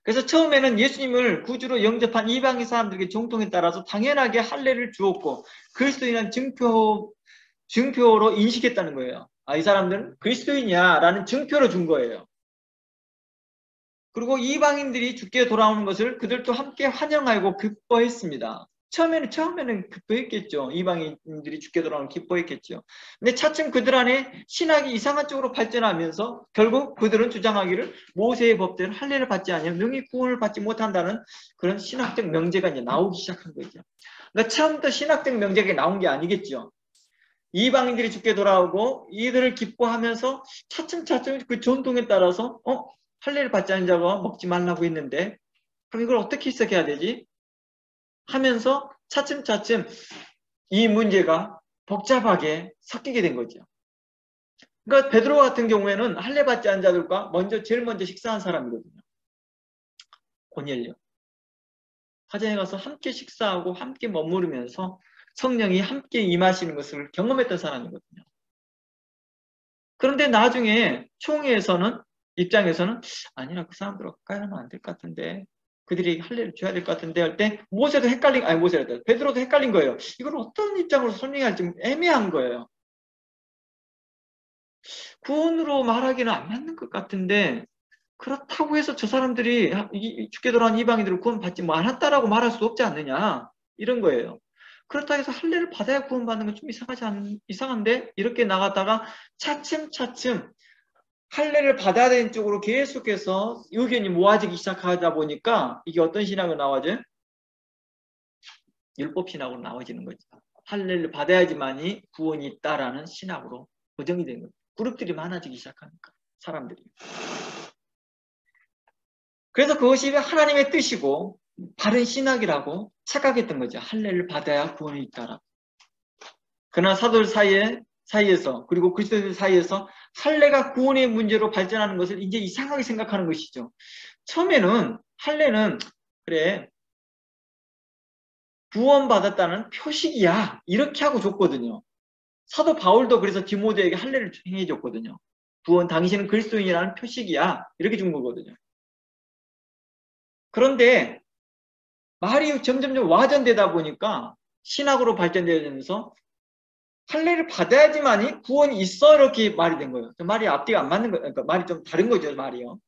그래서 처음에는 예수님을 구주로 영접한 이방인 사람들에게 정통에 따라서 당연하게 할례를 주었고 그리스도인은 증표로 인식했다는 거예요. 아, 이 사람들은 그리스도인이야 라는 증표로 준 거예요. 그리고 이방인들이 주께 돌아오는 것을 그들도 함께 환영하고 기뻐했습니다. 처음에는 기뻐했겠죠. 이방인들이 주께 돌아오는 기뻐했겠죠. 근데 차츰 그들 안에 신학이 이상한 쪽으로 발전하면서 결국 그들은 주장하기를 모세의 법대로 할례를 받지 않으면 능히 구원을 받지 못한다는 그런 신학적 명제가 이제 나오기 시작한 거죠. 그러니까 처음부터 신학적 명제가 나온 게 아니겠죠. 이방인들이 주께 돌아오고 이들을 기뻐하면서 차츰 그 전통에 따라서 할례를 받지 않은 자가 먹지 말라고 했는데 그럼 이걸 어떻게 해석해야 되지? 하면서 차츰 이 문제가 복잡하게 섞이게 된 거죠. 그러니까 베드로 같은 경우에는 할례 받지 않은 자들과 제일 먼저 식사한 사람이거든요. 고넬료. 화장에 가서 함께 식사하고 함께 머무르면서 성령이 함께 임하시는 것을 경험했던 사람이거든요. 그런데 나중에 총회에서는 입장에서는 아니라 그 사람들 가까이 하면 안 될 것 같은데 그들이 할례를 줘야 될 것 같은데 할 때 베드로도 헷갈린 거예요. 이걸 어떤 입장으로 설명할지 애매한 거예요. 구원으로 말하기는 안 맞는 것 같은데 그렇다고 해서 저 사람들이 죽게 돌아온 이방인들을 구원받지 않았다라고 말할 수 없지 않느냐 이런 거예요. 그렇다고 해서 할례를 받아야 구원받는 건 좀 이상한데 이렇게 나갔다가 차츰 할례를 받아야 되는 쪽으로 계속해서 의견이 모아지기 시작하다 보니까 이게 어떤 신학으로 나와죠? 율법 신학으로 나와지는 거죠. 할례를 받아야지만이 구원이 있다라는 신학으로 고정이 된 거죠. 그룹들이 많아지기 시작하니까 사람들이. 그래서 그것이 하나님의 뜻이고 바른 신학이라고 착각했던 거죠. 할례를 받아야 구원이 있다라고. 그러나 사도들 사이에서 그리고 그리스도인들 사이에서 할례가 구원의 문제로 발전하는 것을 이제 이상하게 생각하는 것이죠. 처음에는 할례는 그래 구원받았다는 표식이야 이렇게 하고 줬거든요. 사도 바울도 그래서 디모데에게 할례를 행해줬거든요. 당신은 그리스도인이라는 표식이야 이렇게 준 거거든요. 그런데 말이 점점 와전되다 보니까 신학으로 발전되면서 할례를 받아야지만이 구원이 있어 이렇게 말이 된 거예요. 말이 앞뒤가 안 맞는 거예요. 그러니까 말이 좀 다른 거죠. 말이요.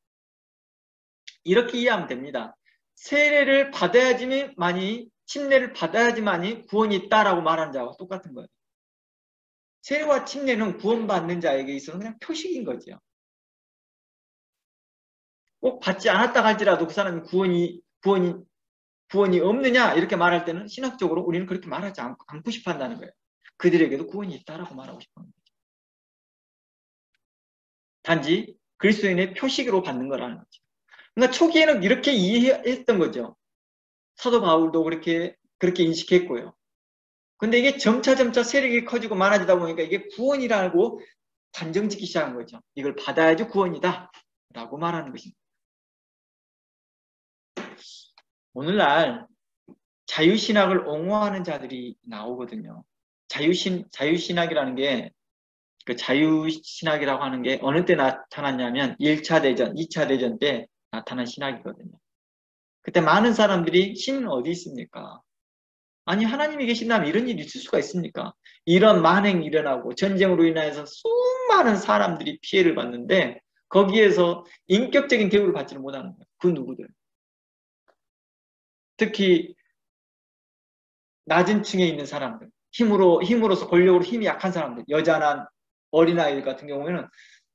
이렇게 이해하면 됩니다. 세례를 받아야지만이 침례를 받아야지만이 구원이 있다라고 말하는 자와 똑같은 거예요. 세례와 침례는 구원받는 자에게 있어서 그냥 표식인 거죠. 꼭 받지 않았다 할지라도 그 사람이 구원이 없느냐 이렇게 말할 때는 신학적으로 우리는 그렇게 말하지 않고 싶어 한다는 거예요. 그들에게도 구원이 있다라고 말하고 싶어 합니다. 단지 그리스도인의 표식으로 받는 거라는 거죠. 그러니까 초기에는 이렇게 이해했던 거죠. 사도 바울도 그렇게 인식했고요. 근데 이게 점차 세력이 커지고 많아지다 보니까 이게 구원이라고 단정짓기 시작한 거죠. 이걸 받아야지 구원이다 라고 말하는 것입니다. 오늘날 자유신학을 옹호하는 자들이 나오거든요. 자유신학이라는 게 그 자유신학이라고 하는 게 어느 때 나타났냐면 1차 대전, 2차 대전 때 나타난 신학이거든요. 그때 많은 사람들이 신은 어디 있습니까? 아니 하나님이 계신다면 이런 일이 있을 수가 있습니까? 이런 만행이 일어나고 전쟁으로 인해서 수많은 사람들이 피해를 봤는데 거기에서 인격적인 대우를 받지는 못하는 거예요. 그 누구들. 특히 낮은 층에 있는 사람들, 힘으로서 권력으로 힘이 약한 사람들, 여자나 어린아이들 같은 경우에는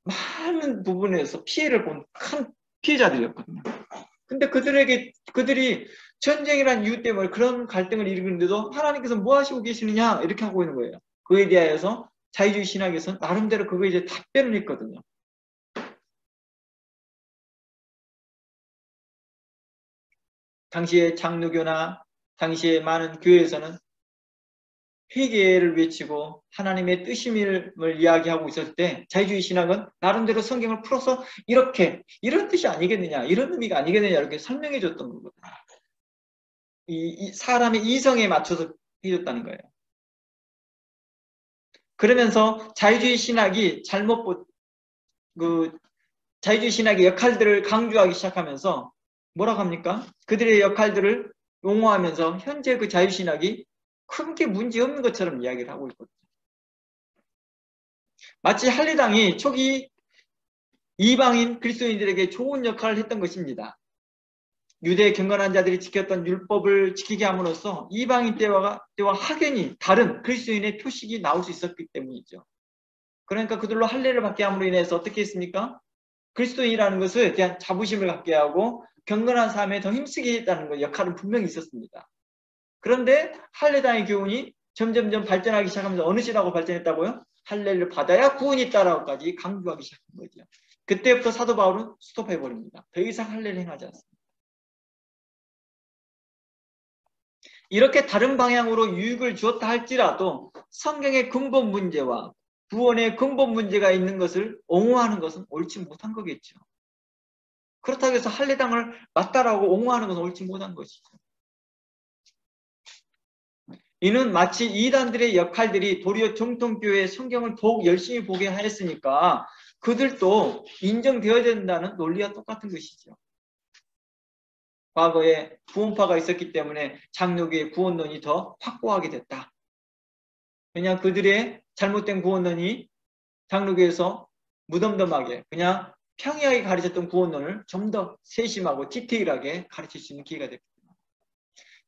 많은 부분에서 피해를 본 큰 피해자들이었거든요. 근데 그들이 전쟁이라는 이유 때문에 그런 갈등을 일으키는데도 하나님께서 뭐 하시고 계시느냐 이렇게 하고 있는 거예요. 그에 대하여서 자유주의 신학에서는 나름대로 그거에 이제 답변을 했거든요. 당시의 장로교나 당시의 많은 교회에서는 회개를 외치고 하나님의 뜻임을 이야기하고 있을 때 자유주의 신학은 나름대로 성경을 풀어서 이런 뜻이 아니겠느냐, 이런 의미가 아니겠느냐 이렇게 설명해 줬던 거거든요. 이 사람의 이성에 맞춰서 해줬다는 거예요. 그러면서 자유주의 신학이 자유주의 신학의 역할들을 강조하기 시작하면서 뭐라고 합니까? 그들의 역할들을 옹호하면서 현재 그 자유주의 신학이 크게 문제 없는 것처럼 이야기를 하고 있거든요. 마치 할례당이 초기 이방인 그리스도인들에게 좋은 역할을 했던 것입니다. 유대 경건한 자들이 지켰던 율법을 지키게 함으로써 이방인 때와 확연히 다른 그리스도인의 표식이 나올 수 있었기 때문이죠. 그러니까 그들로 할례를 받게 함으로 인해서 어떻게 했습니까? 그리스도인이라는 것을 대한 자부심을 갖게 하고 경건한 삶에 더 힘쓰게 했다는 역할은 분명히 있었습니다. 그런데 할례당의 교훈이 점점점 발전하기 시작하면서 어느 시라고 발전했다고요? 할례를 받아야 구원이 있다라고까지 강조하기 시작한 거죠. 그때부터 사도 바울은 스톱해버립니다. 더 이상 할례를 행하지 않습니다. 이렇게 다른 방향으로 유익을 주었다 할지라도 성경의 근본 문제와 구원의 근본 문제가 있는 것을 옹호하는 것은 옳지 못한 거겠죠. 그렇다고 해서 할례당을 맞다라고 옹호하는 것은 옳지 못한 것이죠. 이는 마치 이단들의 역할들이 도리어 정통교회의 성경을 더욱 열심히 보게 하였으니까 그들도 인정되어야 된다는 논리와 똑같은 것이죠. 과거에 구원파가 있었기 때문에 장로교의 구원론이 더 확고하게 됐다. 왜냐하면 그들의 잘못된 구원론이 장로교에서 무덤덤하게 그냥 평이하게 가르쳤던 구원론을 좀 더 세심하고 디테일하게 가르칠 수 있는 기회가 됐습니다.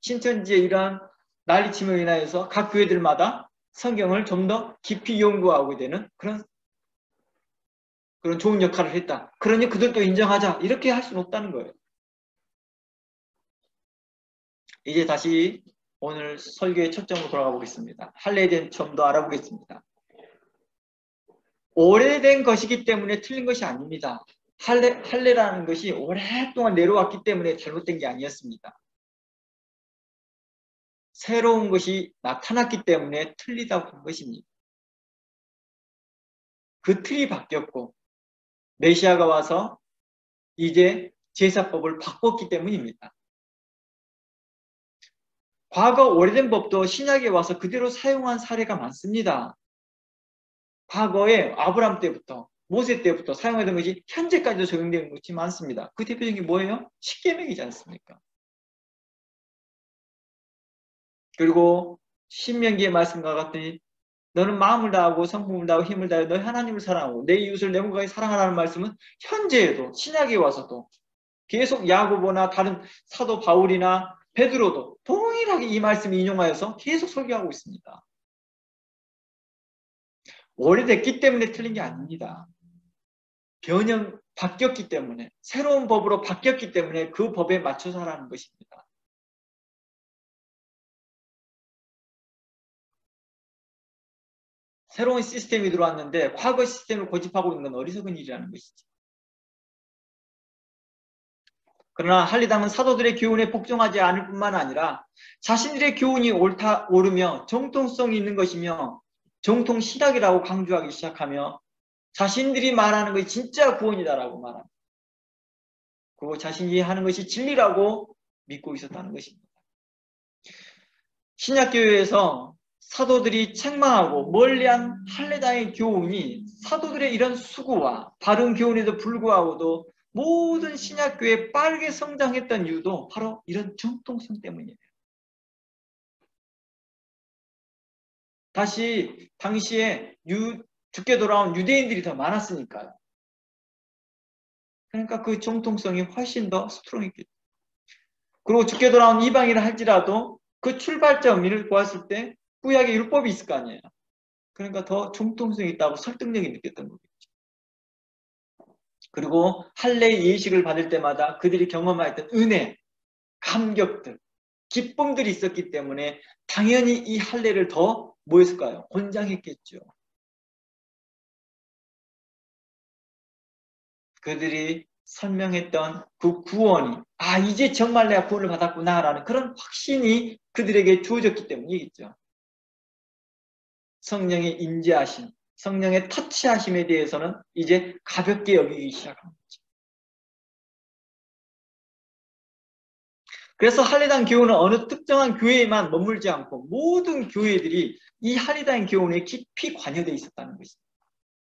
신천지의 이러한 난리침을 인하여서 각 교회들마다 성경을 좀 더 깊이 연구하게 되는 그런 좋은 역할을 했다. 그러니 그들도 인정하자. 이렇게 할 수는 없다는 거예요. 이제 다시 오늘 설교의 초점으로 돌아가 보겠습니다. 할례에 대해 좀 더 알아보겠습니다. 오래된 것이기 때문에 틀린 것이 아닙니다. 할례라는 것이 오랫동안 내려왔기 때문에 잘못된 게 아니었습니다. 새로운 것이 나타났기 때문에 틀리다고 한 것입니다. 그 틀이 바뀌었고 메시아가 와서 이제 제사법을 바꿨기 때문입니다. 과거 오래된 법도 신약에 와서 그대로 사용한 사례가 많습니다. 과거에 아브라함 때부터 모세 때부터 사용하던 것이 현재까지도 적용되는 것이 많습니다. 그 대표적인 게 뭐예요? 십계명이지 않습니까? 그리고 신명기의 말씀과 같으니 너는 마음을 다하고 성품을 다하고 힘을 다하여 너희 하나님을 사랑하고 내 이웃을 내 몸과 같이 사랑하라는 말씀은 현재에도 신약에 와서도 계속 야고보나 다른 사도 바울이나 베드로도 동일하게 이 말씀을 인용하여서 계속 설교하고 있습니다. 오래됐기 때문에 틀린 게 아닙니다. 바뀌었기 때문에 새로운 법으로 바뀌었기 때문에 그 법에 맞춰서 하라는 것입니다. 새로운 시스템이 들어왔는데 과거 시스템을 고집하고 있는 건 어리석은 일이라는 것이죠. 그러나 할례당은 사도들의 교훈에 복종하지 않을 뿐만 아니라 자신들의 교훈이 옳으며 정통성이 있는 것이며 정통 신학이라고 강조하기 시작하며 자신들이 말하는 것이 진짜 구원이다라고 말합니다. 그리고 자신이 하는 것이 진리라고 믿고 있었다는 것입니다. 신약교회에서 사도들이 책망하고 멀리한 할례당의 교훈이 사도들의 이런 수고와 바른 교훈에도 불구하고도 모든 신약교회에 빠르게 성장했던 이유도 바로 이런 정통성 때문이에요. 다시 당시에 죽게 돌아온 유대인들이 더 많았으니까요. 그러니까 그 정통성이 훨씬 더 스트롱했겠죠. 그리고 죽게 돌아온 이방이라 할지라도 그 출발점을 보았을 때 구약의 율법이 있을 거 아니에요. 그러니까 더 정통성이 있다고 설득력이 느꼈던 거겠죠. 그리고 할례의 예식을 받을 때마다 그들이 경험했던 은혜, 감격들, 기쁨들이 있었기 때문에 당연히 이 할례를 더 뭐였을까요? 권장했겠죠. 그들이 설명했던 그 구원이 이제 정말 내가 구원을 받았구나라는 그런 확신이 그들에게 주어졌기 때문이겠죠. 성령의 인지하심, 성령의 터치하심에 대해서는 이제 가볍게 여기기 시작한 거죠. 그래서 할례당 교훈은 어느 특정한 교회에만 머물지 않고 모든 교회들이 이 할례당 교훈에 깊이 관여되어 있었다는 것입니다.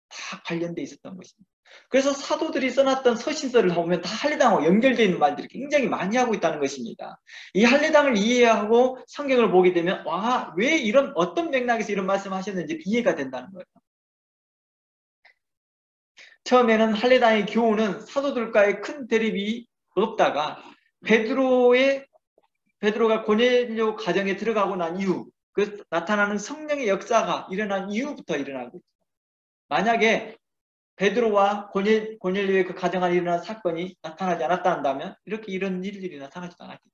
다 관련되어 있었던 것입니다. 그래서 사도들이 써놨던 서신서를 보면 다 할례당하고 연결되어 있는 말들을 굉장히 많이 하고 있다는 것입니다. 이 할례당을 이해하고 성경을 보게 되면 왜 이런 어떤 맥락에서 이런 말씀하셨는지 이해가 된다는 거예요. 처음에는 할례당의 교훈은 사도들과의 큰 대립이 없다가 베드로가 고넬료 가정에 들어가고 난 이후 그 나타나는 성령의 역사가 일어난 이후부터 일어나고 있습니다. 만약에 베드로와 고넬료의 그 가정 안에 일어난 사건이 나타나지 않았다 한다면 이렇게 이런 일들이 나타나지도 않았겠죠.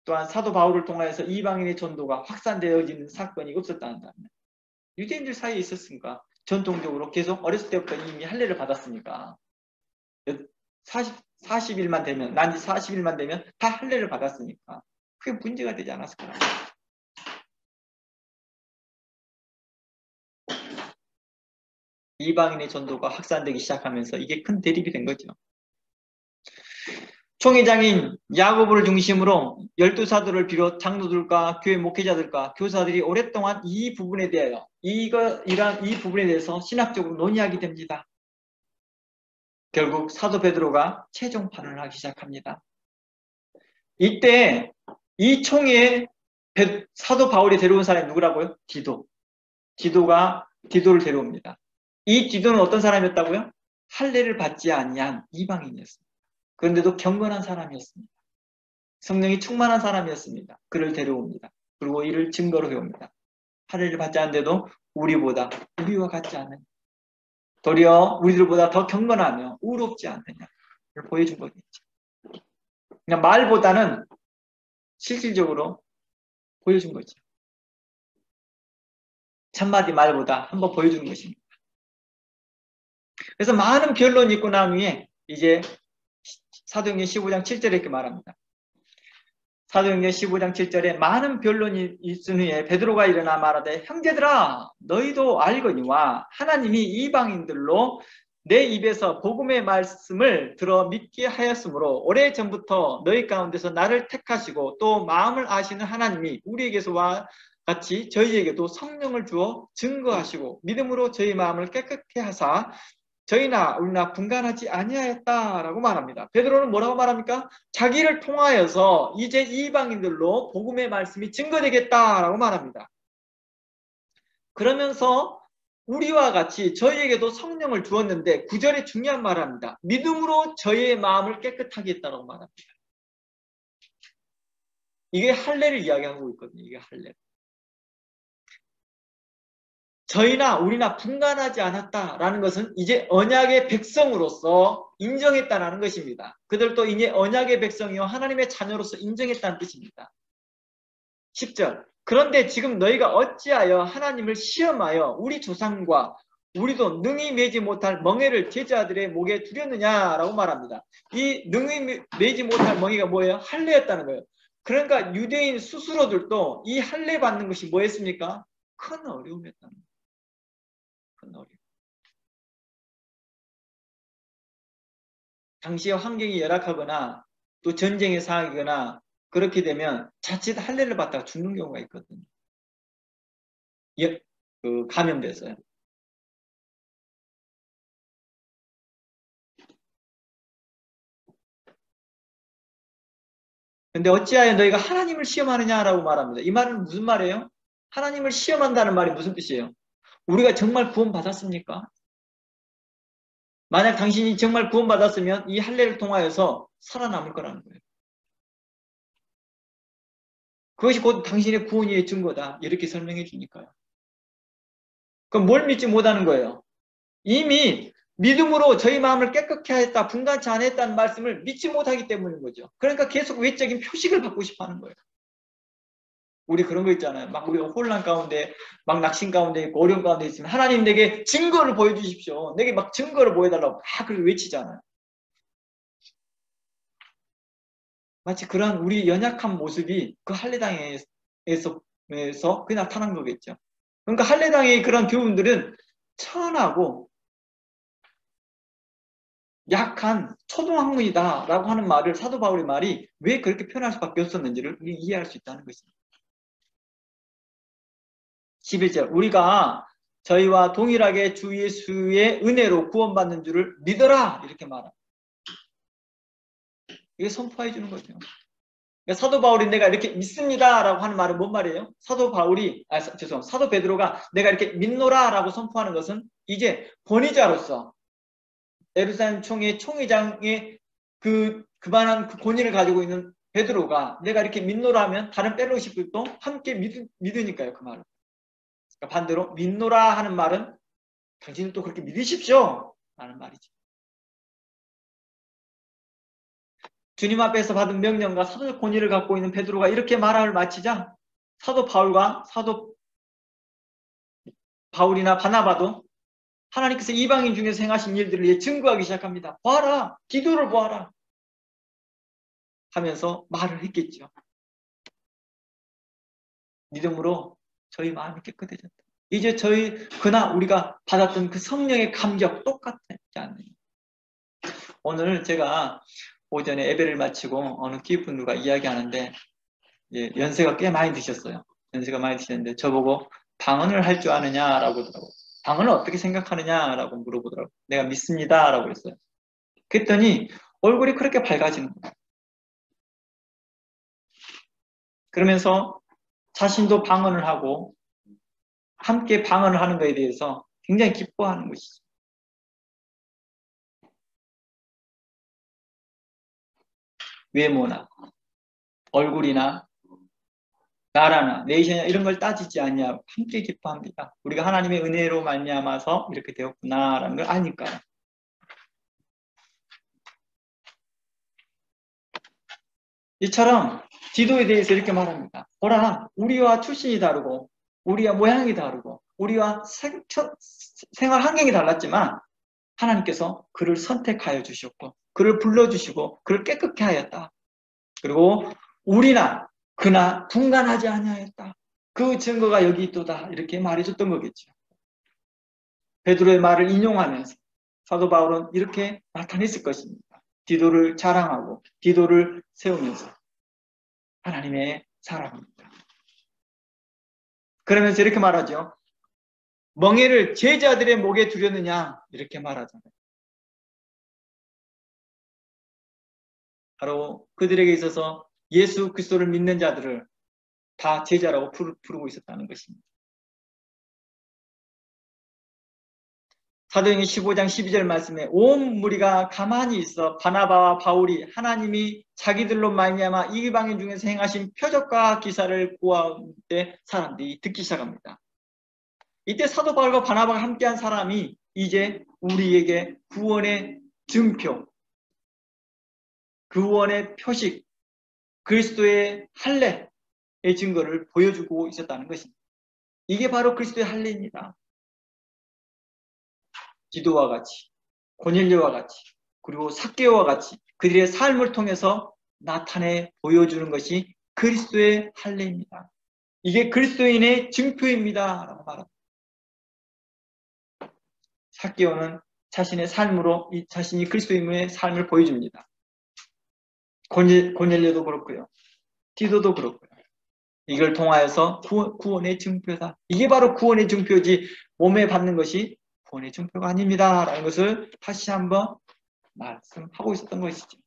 또한 사도 바울을 통하여서 이방인의 전도가 확산되어지는 사건이 없었다 한다면 유대인들 사이에 있었으니까 전통적으로 계속 어렸을 때부터 이미 할례를 받았으니까 40일만 되면 난지 40일만 되면 다 할례를 받았으니까 그게 문제가 되지 않았을 거라고. 이방인의 전도가 확산되기 시작하면서 이게 큰 대립이 된 거죠. 총회장인 야고보를 중심으로 12사도를 비롯 장로들과 교회 목회자들과 교사들이 오랫동안 이 부분에 대하여 이 부분에 대해서 신학적으로 논의하게 됩니다. 결국 사도 베드로가 최종 판단을 하기 시작합니다. 이때 이 총회에 사도 바울이 데려온 사람이 누구라고요? 디도를 데려옵니다. 이 디도는 어떤 사람이었다고요? 할례를 받지 아니한 이방인이었습니다. 그런데도 경건한 사람이었습니다. 성령이 충만한 사람이었습니다. 그를 데려옵니다. 그리고 이를 증거로 해옵니다. 할례를 받지 않는데도 우리와 같지 않은 도리어 우리들보다 더 경건하며 의롭지 않느냐를 보여준 거겠죠. 그냥 말보다는 실질적으로 보여준 거죠. 첫마디 말보다 한번 보여주는 것입니다. 그래서 많은 변론이 있고 난 후에 이제 사도행전 15장 7절에 이렇게 말합니다. 사도행전 15장 7절에 많은 변론이 있은 후에 베드로가 일어나 말하되 형제들아 너희도 알거니와 하나님이 이방인들로 내 입에서 복음의 말씀을 들어 믿게 하였으므로 오래전부터 너희 가운데서 나를 택하시고 또 마음을 아시는 하나님이 우리에게서와 같이 저희에게도 성령을 주어 증거하시고 믿음으로 저희 마음을 깨끗게 하사 저희나 우리나 분간하지 아니하였다라고 말합니다. 베드로는 뭐라고 말합니까? 자기를 통하여서 이제 이방인들로 복음의 말씀이 증거되겠다라고 말합니다. 그러면서 우리와 같이 저희에게도 성령을 주었는데 9절에 중요한 말을 합니다. 믿음으로 저희의 마음을 깨끗하게 했다라고 말합니다. 이게 할례를 이야기하고 있거든요. 이게 할례. 저희나 우리나 분간하지 않았다라는 것은 이제 언약의 백성으로서 인정했다는 것입니다. 그들도 이제 언약의 백성이요 하나님의 자녀로서 인정했다는 뜻입니다. 10절 그런데 지금 너희가 어찌하여 하나님을 시험하여 우리 조상과 우리도 능히 매지 못할 멍에를 제자들의 목에 두렸느냐라고 말합니다. 이 능히 매지 못할 멍에가 뭐예요? 할례였다는 거예요. 그러니까 유대인 스스로들도 이 할례 받는 것이 뭐였습니까? 큰 어려움이었다는 거예요. 당시에 환경이 열악하거나 또 전쟁의 상황이거나 그렇게 되면 자칫 할례를 받다가 죽는 경우가 있거든요. 감염돼서요. 근데 어찌하여 너희가 하나님을 시험하느냐라고 말합니다. 이 말은 무슨 말이에요? 하나님을 시험한다는 말이 무슨 뜻이에요? 우리가 정말 구원 받았습니까? 만약 당신이 정말 구원 받았으면 이 할례를 통하여서 살아남을 거라는 거예요. 그것이 곧 당신의 구원의 증거다. 이렇게 설명해 주니까요. 그럼 뭘 믿지 못하는 거예요? 이미 믿음으로 저희 마음을 깨끗게 하였다, 분간치 않았다는 말씀을 믿지 못하기 때문인 거죠. 그러니까 계속 외적인 표식을 받고 싶어 하는 거예요. 우리 그런 거 있잖아요. 막 우리가 혼란 가운데, 막 낙심 가운데 있고, 어려움 가운데 있으면 하나님 내게 증거를 보여주십시오. 내게 막 증거를 보여달라고 막 그렇게 외치잖아요. 마치 그런 우리 연약한 모습이 그 할례당에서 그 나타난 거겠죠. 그러니까 할례당의 그런 교훈들은 천하고 약한 초등학문이다라고 하는 말을 사도 바울의 말이 왜 그렇게 표현할 수밖에 없었는지를 이해할 수 있다는 것입니다. 11절 우리가 저희와 동일하게 주 예수의 은혜로 구원받는 줄을 믿어라 이렇게 말합니다. 이게 선포해 주는 거죠. 그러니까 사도 바울이 내가 이렇게 믿습니다라고 하는 말은 뭔 말이에요? 사도 베드로가 내가 이렇게 믿노라라고 선포하는 것은 이제 권위자로서 예루살렘 총회 총회장의 그만한 그 권위를 가지고 있는 베드로가 내가 이렇게 믿노라면 다른 펠로시들도 함께 믿으니까요. 그 말을. 그러니까 반대로 믿노라 하는 말은 당신은 또 그렇게 믿으십시오 라는 말이죠. 주님 앞에서 받은 명령과 사도적 권위를 갖고 있는 베드로가 이렇게 말을 마치자 사도 바울이나 바나바도 하나님께서 이방인 중에서 행하신 일들을 증거하기 시작합니다. 보아라, 기도를 보아라 하면서 말을 했겠죠. 믿음으로 저희 마음이 깨끗해졌다. 이제 그날 우리가 받았던 그 성령의 감격 똑같지 않느냐. 오늘 제가 오전에 예배를 마치고 어느 기쁜 누가 이야기하는데 연세가 꽤 많이 드셨어요. 연세가 많이 드셨는데 저보고 방언을 할 줄 아느냐라고 하더라고요. 방언을 어떻게 생각하느냐라고 물어보더라고요. 내가 믿습니다라고 했어요. 그랬더니 얼굴이 그렇게 밝아지는 거예요. 그러면서 자신도 방언을 하고 함께 방언을 하는 것에 대해서 굉장히 기뻐하는 것이죠. 외모나 얼굴이나 나라나 네이션이나 이런 걸 따지지 않냐 함께 기뻐합니다. 우리가 하나님의 은혜로 말미암아서 이렇게 되었구나라는 걸 아니까요. 이처럼 디도에 대해서 이렇게 말합니다. 보라, 우리와 출신이 다르고 우리와 모양이 다르고 우리와 생활 환경이 달랐지만 하나님께서 그를 선택하여 주셨고 그를 불러주시고 그를 깨끗게 하였다. 그리고 우리나 그나 분간하지 아니하였다. 그 증거가 여기 있도다. 이렇게 말해줬던 거겠죠. 베드로의 말을 인용하면서 사도 바울은 이렇게 나타냈을 것입니다. 디도를 자랑하고 디도를 세우면서 하나님의 사람입니다. 그러면서 이렇게 말하죠. 멍에를 제자들의 목에 두렸느냐 이렇게 말하잖아요. 바로 그들에게 있어서 예수 그리스도를 믿는 자들을 다 제자라고 부르고 있었다는 것입니다. 사도행전 15장 12절 말씀에 온 무리가 가만히 있어 바나바와 바울이 하나님이 자기들로 말미암아 이방인 중에서 행하신 표적과 기사를 구할 때 사람들이 듣기 시작합니다. 이때 사도 바울과 바나바가 함께한 사람이 이제 우리에게 구원의 증표, 구원의 표식, 그리스도의 할례의 증거를 보여주고 있었다는 것입니다. 이게 바로 그리스도의 할례입니다. 디도와 같이, 고넬료와 같이, 그리고 삭개오와 같이 그들의 삶을 통해서 나타내 보여주는 것이 그리스도의 할례입니다. 이게 그리스도인의 증표입니다. 라고 말합니다. 삭개오는 자신의 삶으로 자신이 그리스도인의 삶을 보여줍니다. 고넬료도 그렇고요. 디도도 그렇고요. 이걸 통하여서 구원의 증표다. 이게 바로 구원의 증표지 몸에 받는 것이 구원의 증표가 아닙니다. 라는 것을 다시 한번 말씀하고 있었던 것이죠.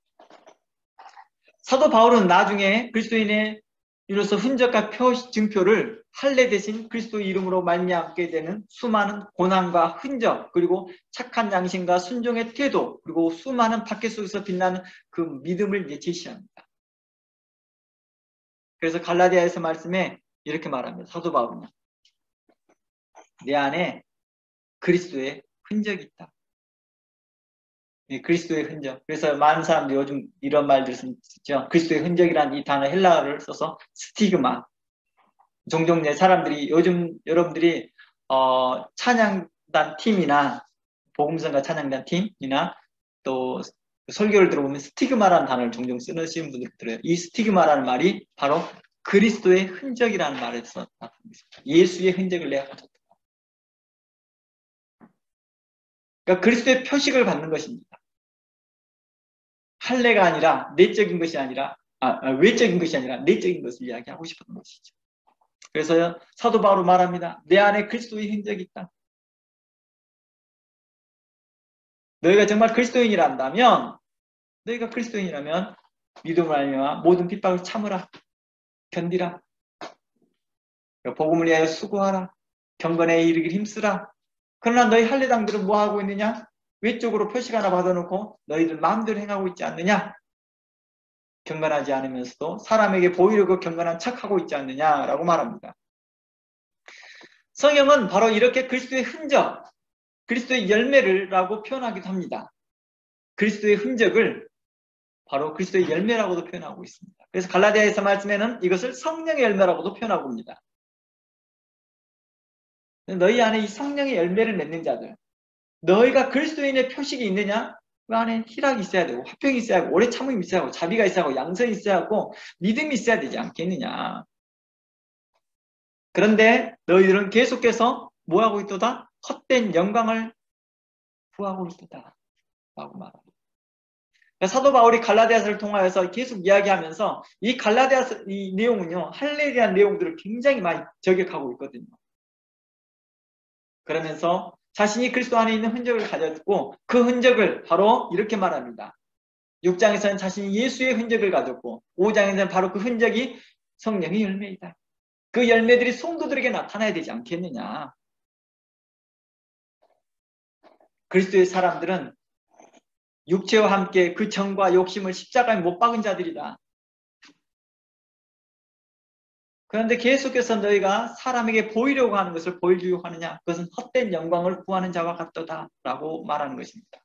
사도 바울은 나중에 그리스도인의 이로서 흔적과 증표를 할례 대신 그리스도 이름으로 말미암게 되는 수많은 고난과 흔적 그리고 착한 양심과 순종의 태도 그리고 수많은 밖에 속에서 빛나는 그 믿음을 제시합니다. 그래서 갈라디아에서 말씀에 이렇게 말합니다. 사도 바울은 내 안에 그리스도의 흔적이 있다. 그리스도의 흔적. 그래서 많은 사람들이 요즘 이런 말들을 쓰죠. 그리스도의 흔적이라는 이 단어 헬라어를 써서 스티그마. 종종 내 사람들이 요즘 여러분들이 찬양단 팀이나 복음성가 찬양단 팀이나 또 설교를 들어보면 스티그마라는 단어를 종종 쓰시는 분들 들어요. 이 스티그마라는 말이 바로 그리스도의 흔적이라는 말에서 나타납니다. 예수의 흔적을 내가 가졌다. 그러니까 그리스도의 표식을 받는 것입니다. 할례가 아니라 내적인 것이 아니라 외적인 것이 아니라 내적인 것을 이야기하고 싶었던 것이죠. 그래서 사도 바울은 말합니다. 내 안에 그리스도의 흔적이 있다. 너희가 정말 그리스도인이란다면 너희가 그리스도인이라면 믿음을 알며 모든 핍박을 참으라. 견디라. 복음을 위하여 수고하라. 경건에 이르길 힘쓰라. 그러나 너희 할례당들은 뭐 하고 있느냐? 외적으로 표식 하나 받아놓고 너희들 마음대로 행하고 있지 않느냐? 경건하지 않으면서도 사람에게 보이려고 경건한 척하고 있지 않느냐라고 말합니다. 성경은 바로 이렇게 그리스도의 흔적, 그리스도의 열매를라고 표현하기도 합니다. 그리스도의 흔적을 바로 그리스도의 열매라고도 표현하고 있습니다. 그래서 갈라디아에서 말씀에는 이것을 성령의 열매라고도 표현하고 있습니다. 너희 안에 이 성령의 열매를 맺는 자들, 너희가 그리스도인의 표식이 있느냐? 그 안에 희락이 있어야 되고 화평이 있어야 하고 오래 참음이 있어야 하고 자비가 있어야 하고 양선이 있어야 하고 믿음이 있어야 되지 않겠느냐. 그런데 너희들은 계속해서 뭐하고 있도다? 헛된 영광을 구하고 있도다 라고 말합니다. 사도 바울이 갈라디아서를 통하여서 계속 이야기하면서 이 갈라디아서 이 내용은요, 할례에 대한 내용들을 굉장히 많이 저격하고 있거든요. 그러면서 자신이 그리스도 안에 있는 흔적을 가졌고 그 흔적을 바로 이렇게 말합니다. 6장에서는 자신이 예수의 흔적을 가졌고 5장에서는 바로 그 흔적이 성령의 열매이다. 그 열매들이 성도들에게 나타나야 되지 않겠느냐. 그리스도의 사람들은 육체와 함께 그 정과 욕심을 십자가에 못 박은 자들이다. 그런데 계속해서 너희가 사람에게 보이려고 하는 것을 보이려고 하느냐? 그것은 헛된 영광을 구하는 자와 같도다 라고 말하는 것입니다.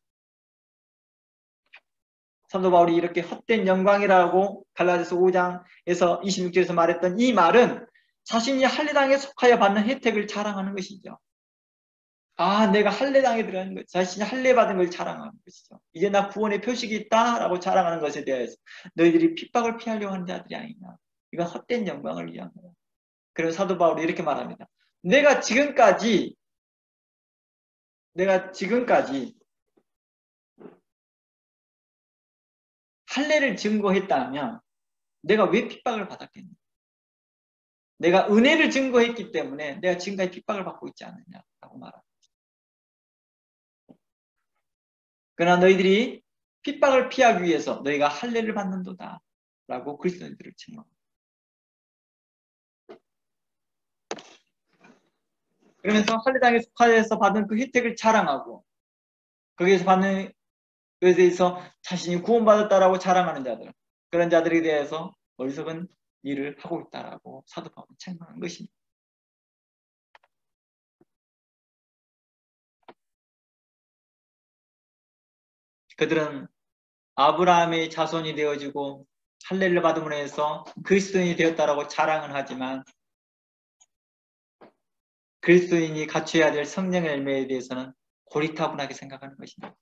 사도 바울이 이렇게 헛된 영광이라고 갈라디아서 5장에서 26절에서 말했던 이 말은 자신이 할례당에 속하여 받는 혜택을 자랑하는 것이죠. 내가 할례당에 들어가는 것, 자신이 할례 받은 걸 자랑하는 것이죠. 이제 나 구원의 표식이 있다라고 자랑하는 것에 대해서 너희들이 핍박을 피하려고 하는 자들이 아니냐. 이건 헛된 영광을 위한 거야. 그래서 사도 바울이 이렇게 말합니다. 내가 지금까지 할례를 증거했다면 내가 왜 핍박을 받았겠냐? 내가 은혜를 증거했기 때문에 내가 지금까지 핍박을 받고 있지 않느냐라고 말합니다. 그러나 너희들이 핍박을 피하기 위해서 너희가 할례를 받는도다 라고 그리스도인들을 책망합니다. 그러면서 할례당에 속하여서 받은 그 혜택을 자랑하고 거기에서 받는 것에 대해서 자신이 구원받았다라고 자랑하는 자들, 그런 자들에 대해서 어리석은 일을 하고 있다라고 사도 바울은 책망한 것입니다. 그들은 아브라함의 자손이 되어지고 할례를 받음으로 해서 그리스도인이 되었다라고 자랑은 하지만 그리스도인이 갖춰야 될 성령의 열매에 대해서는 고리타분하게 생각하는 것입니다.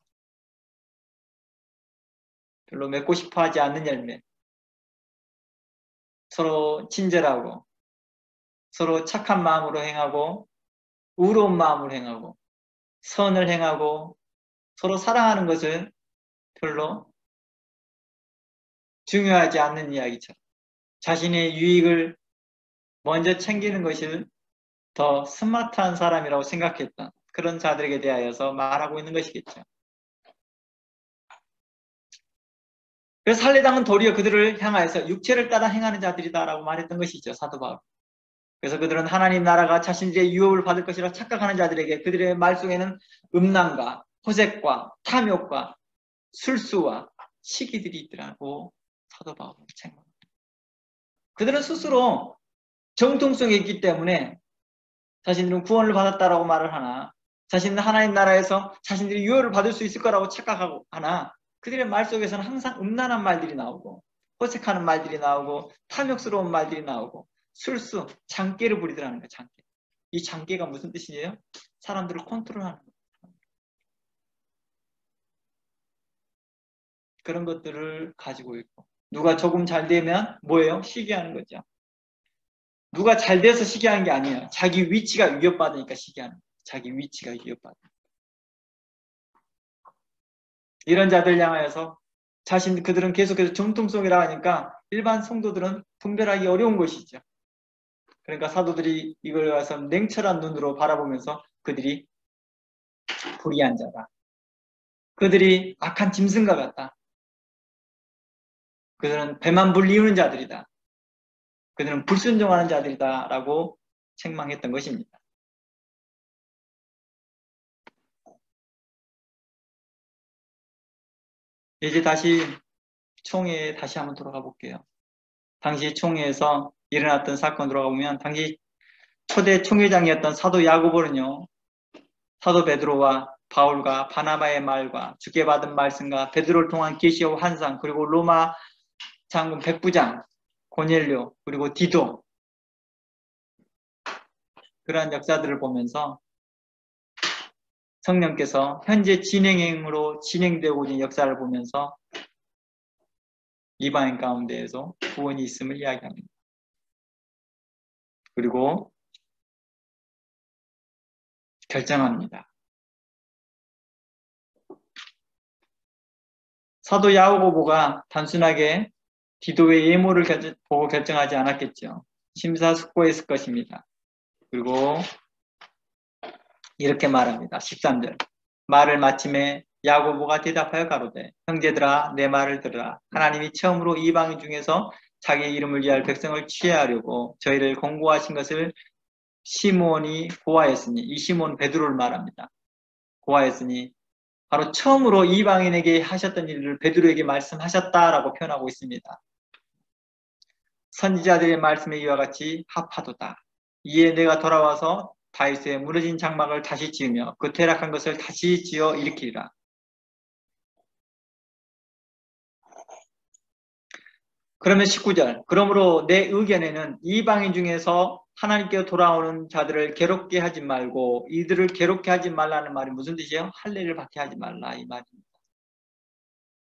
별로 맺고 싶어 하지 않는 열매, 서로 친절하고 서로 착한 마음으로 행하고 의로운 마음으로 행하고 선을 행하고 서로 사랑하는 것을 별로 중요하지 않는 이야기처럼 자신의 유익을 먼저 챙기는 것을 더 스마트한 사람이라고 생각했던 그런 자들에게 대하여서 말하고 있는 것이겠죠. 그래서 할례당은 도리어 그들을 향하여서 육체를 따라 행하는 자들이다라고 말했던 것이죠. 사도 바울. 그래서 그들은 하나님 나라가 자신들의 유업을 받을 것이라 착각하는 자들에게 그들의 말 속에는 음란과 호색과 탐욕과 술수와 시기들이 있더라고 사도 바울은 책망합니다. 그들은 스스로 정통성이 있기 때문에 자신들은 구원을 받았다라고 말을 하나 자신은 하나님 나라에서 자신들이 유업을 받을 수 있을 거라고 착각하고 하나 그들의 말 속에서는 항상 음란한 말들이 나오고 호색하는 말들이 나오고 탐욕스러운 말들이 나오고 술수, 장깨를 부리더라는 거예요. 장깨. 이 장깨가 무슨 뜻이에요? 사람들을 컨트롤하는 거예요. 그런 것들을 가지고 있고, 누가 조금 잘 되면 뭐예요? 시기하는 거죠. 누가 잘 돼서 시기하는 게 아니에요. 자기 위치가 위협받으니까 시기하는 거예요. 자기 위치가 위협받으니까. 이런 자들 향하여서 그들은 계속해서 정통성이라 하니까 일반 성도들은 분별하기 어려운 것이죠. 그러니까 사도들이 이걸 가서 냉철한 눈으로 바라보면서 그들이 불의한 자다. 그들이 악한 짐승과 같다. 그들은 배만 불리우는 자들이다. 그들은 불순종하는 자들이다. 라고 책망했던 것입니다. 이제 다시 총회에 다시 한번 돌아가 볼게요. 당시 총회에서 일어났던 사건 돌아가 보면 당시 초대 총회장이었던 사도 야고보는요. 사도 베드로와 바울과 바나바의 말과 주께 받은 말씀과 베드로를 통한 계시와 환상 그리고 로마 장군 백부장 고넬료 그리고 디도 그러한 역사들을 보면서 성령께서 현재 진행형으로 진행되고 있는 역사를 보면서 이방인 가운데에서 구원이 있음을 이야기합니다. 그리고 결정합니다. 사도 야고보가 단순하게 디도의 예모를 보고 결정하지 않았겠죠. 심사숙고했을 것입니다. 그리고 이렇게 말합니다. 13절 말을 마침에 야고보가 대답하여 가로되 형제들아 내 말을 들으라. 하나님이 처음으로 이방인 중에서 자기 이름을 위할 백성을 취하려고 저희를 공고하신 것을 시몬이 고하였으니 이 시몬 베드로를 말합니다. 고하였으니 바로 처음으로 이방인에게 하셨던 일을 베드로에게 말씀하셨다라고 표현하고 있습니다. 선지자들의 말씀에 이와 같이 합하도다. 이에 내가 돌아와서 다윗의 무너진 장막을 다시 지으며 그 퇴락한 것을 다시 지어 일으키리라. 그러면 19절 그러므로 내 의견에는 이방인 중에서 하나님께 돌아오는 자들을 괴롭게 하지 말고 이들을 괴롭게 하지 말라는 말이 무슨 뜻이에요? 할례를 받게 하지 말라 이 말입니다.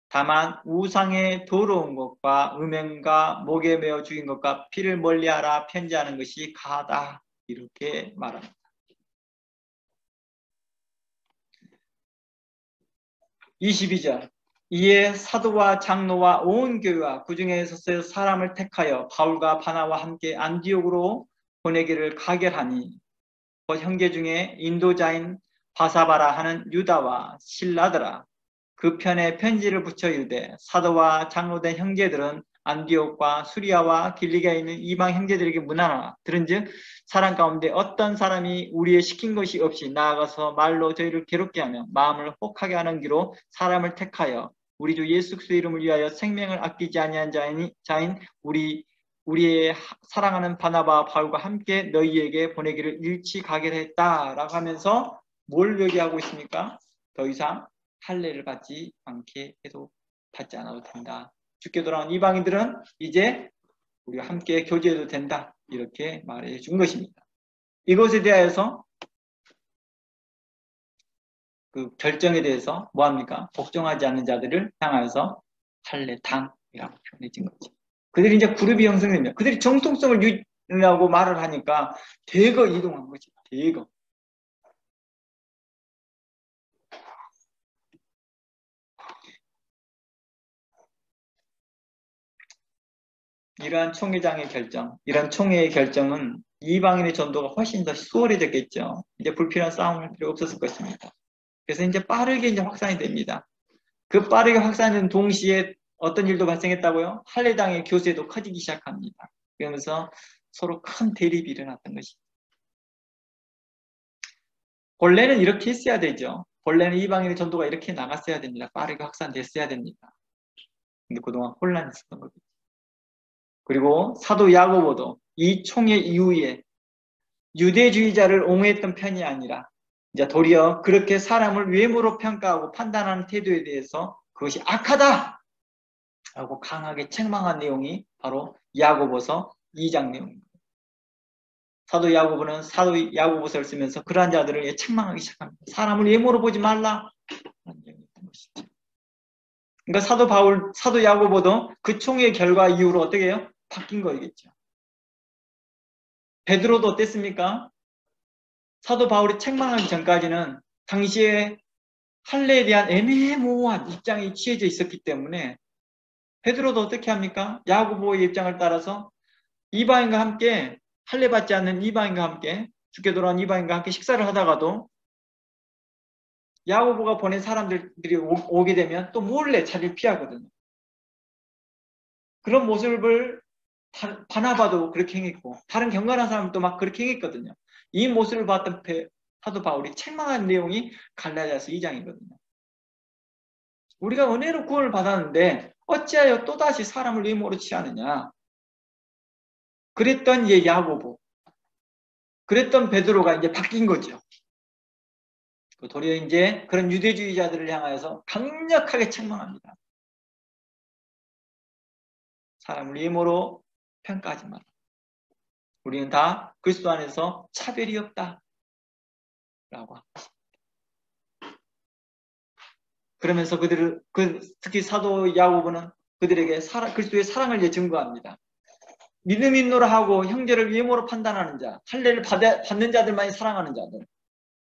다만 우상의 더러운 것과 음행과 목에 매어 죽인 것과 피를 멀리하라 편지하는 것이 가하다 이렇게 말합니다. 22절 이에 사도와 장로와 온 교회와 그 중에서 사람을 택하여 바울과 바나와 함께 안디옥으로 보내기를 가결하니 형제 중에 인도자인 바사바라 하는 유다와 실라더라 그 편에 편지를 붙여 이르되 사도와 장로된 형제들은 안디옥과 수리아와 길리가에 있는 이방 형제들에게 문하나 들은즉 사람 가운데 어떤 사람이 우리의 시킨 것이 없이 나아가서 말로 저희를 괴롭게 하며 마음을 혹하게 하는 기로 사람을 택하여 우리 주 예수 그리스도의 이름을 위하여 생명을 아끼지 아니한 자인 우리의 사랑하는 바나바와 바울과 함께 너희에게 보내기를 일치 가결했다라고 하면서 뭘 얘기하고 있습니까? 더 이상 할례를 받지 않게 해도 받지 않아도 된다. 주께 돌아온 이방인들은 이제 우리가 함께 교제해도 된다. 이렇게 말해 준 것입니다. 이것에 대하여서 그 결정에 대해서 뭐합니까? 복종하지 않는 자들을 향하여서 할례당이라고 표현해 준 거죠. 그들이 이제 그룹이 형성됩니다. 그들이 정통성을 유지하고 말을 하니까 대거 이동한 거죠. 대거. 이러한 총회장의 결정, 이런 총회의 결정은 이방인의 전도가 훨씬 더 수월해졌겠죠. 이제 불필요한 싸움을 필요 없었을 것입니다. 그래서 이제 빠르게 이제 확산이 됩니다. 그 빠르게 확산된 동시에 어떤 일도 발생했다고요? 할례당의 교세도 커지기 시작합니다. 그러면서 서로 큰 대립이 일어났던 것입니다. 본래는 이렇게 했어야 되죠. 본래는 이방인의 전도가 이렇게 나갔어야 됩니다. 빠르게 확산됐어야 됩니다. 근데 그동안 혼란이 있었던 거죠. 그리고 사도 야고보도 이 총회 이후에 유대주의자를 옹호했던 편이 아니라 이제 도리어 그렇게 사람을 외모로 평가하고 판단하는 태도에 대해서 그것이 악하다! 라고 강하게 책망한 내용이 바로 야고보서 2장 내용입니다. 사도 야고보는 사도 야고보서를 쓰면서 그러한 자들을 책망하기 시작합니다. 사람을 외모로 보지 말라. 그러니까 사도 야고보도 그 총의 결과 이후로 어떻게 해요? 바뀐 거겠죠. 베드로도 어땠습니까? 사도 바울이 책망하기 전까지는 당시에 할례에 대한 애매모호한 입장이 취해져 있었기 때문에 베드로도 어떻게 합니까? 야고보의 입장을 따라서 이방인과 함께 할례 받지 않는 이방인과 함께 죽게 돌아온 이방인과 함께 식사를 하다가도 야고보가 보낸 사람들이 오게 되면 또 몰래 자리를 피하거든요. 그런 모습을 바나바도 그렇게 행했고 다른 경건한 사람도 막 그렇게 행했거든요. 이 모습을 봤던 사도 바울이 책망한 내용이 갈라디아서 2장이거든요. 우리가 은혜로 구원을 받았는데 어찌하여 또다시 사람을 외모로 취하느냐. 그랬던 야고보, 그랬던 베드로가 이제 바뀐 거죠. 도리어 이제 그런 유대주의자들을 향하여서 강력하게 책망합니다. 사람을 외모로 평가하지 마라. 우리는 다 그리스도 안에서 차별이 없다. 라고 합니다. 그러면서 특히 사도 야고보는 그들에게 그리스도의 사랑을 증거합니다. 믿음 있노라 하고 형제를 외모로 판단하는 자, 할례를 받는 자들만이 사랑하는 자들,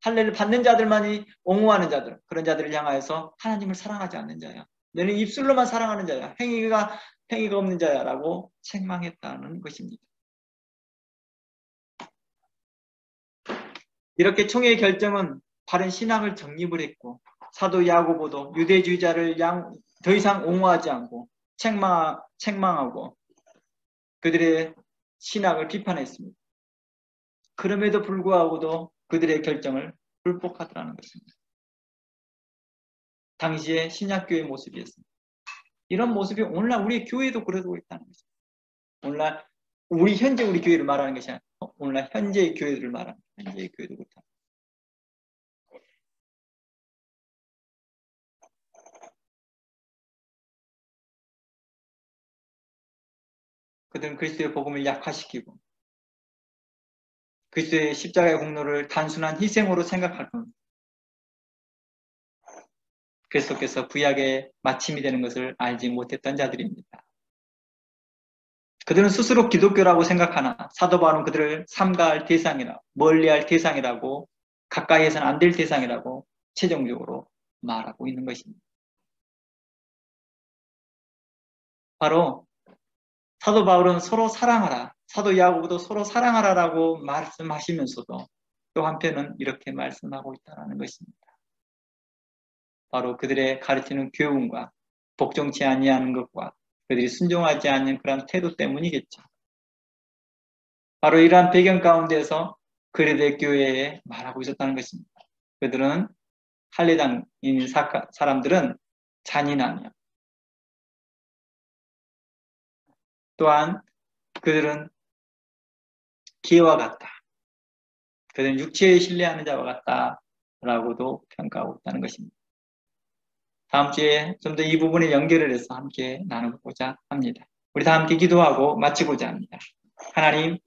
할례를 받는 자들만이 옹호하는 자들, 그런 자들을 향하여서 하나님을 사랑하지 않는 자야. 너는 입술로만 사랑하는 자야. 행위가 없는 자야라고 책망했다는 것입니다. 이렇게 총회의 결정은 바른 신앙을 정립을 했고 사도 야고보도 유대주의자를 더 이상 옹호하지 않고 책망하고 그들의 신학을 비판했습니다. 그럼에도 불구하고도 그들의 결정을 불복하더라는 것입니다. 당시의 신약교회의 모습이었습니다. 이런 모습이 오늘날 우리 교회도 그러고 있다는 것입니다. 오늘날 현재 우리 교회를 말하는 것이 아니라 오늘날 현재의 교회들을 말하는 현재의 교회도 그렇다. 그들은 그리스도의 복음을 약화시키고 그리스도의 십자가의 공로를 단순한 희생으로 생각할 뿐 그리스도께서 구약의 마침이 되는 것을 알지 못했던 자들입니다. 그들은 스스로 기독교라고 생각하나 사도 바울은 그들을 삼가할 대상이라 멀리할 대상이라고 가까이에서는 안 될 대상이라고 최종적으로 말하고 있는 것입니다. 바로 사도 바울은 서로 사랑하라, 사도 야고보도 서로 사랑하라라고 말씀하시면서도 또 한편은 이렇게 말씀하고 있다는 것입니다. 바로 그들의 가르치는 교훈과 복종치 아니하는 것과 그들이 순종하지 않는 그런 태도 때문이겠죠. 바로 이러한 배경 가운데서 그리스도의 교회에 말하고 있었다는 것입니다. 그들은 할례당인 사람들은 잔인하며 또한 그들은 기회와 같다. 그들은 육체에 신뢰하는 자와 같다라고도 평가하고 있다는 것입니다. 다음 주에 좀 더 이 부분에 연결을 해서 함께 나누고자 합니다. 우리 다 함께 기도하고 마치고자 합니다. 하나님,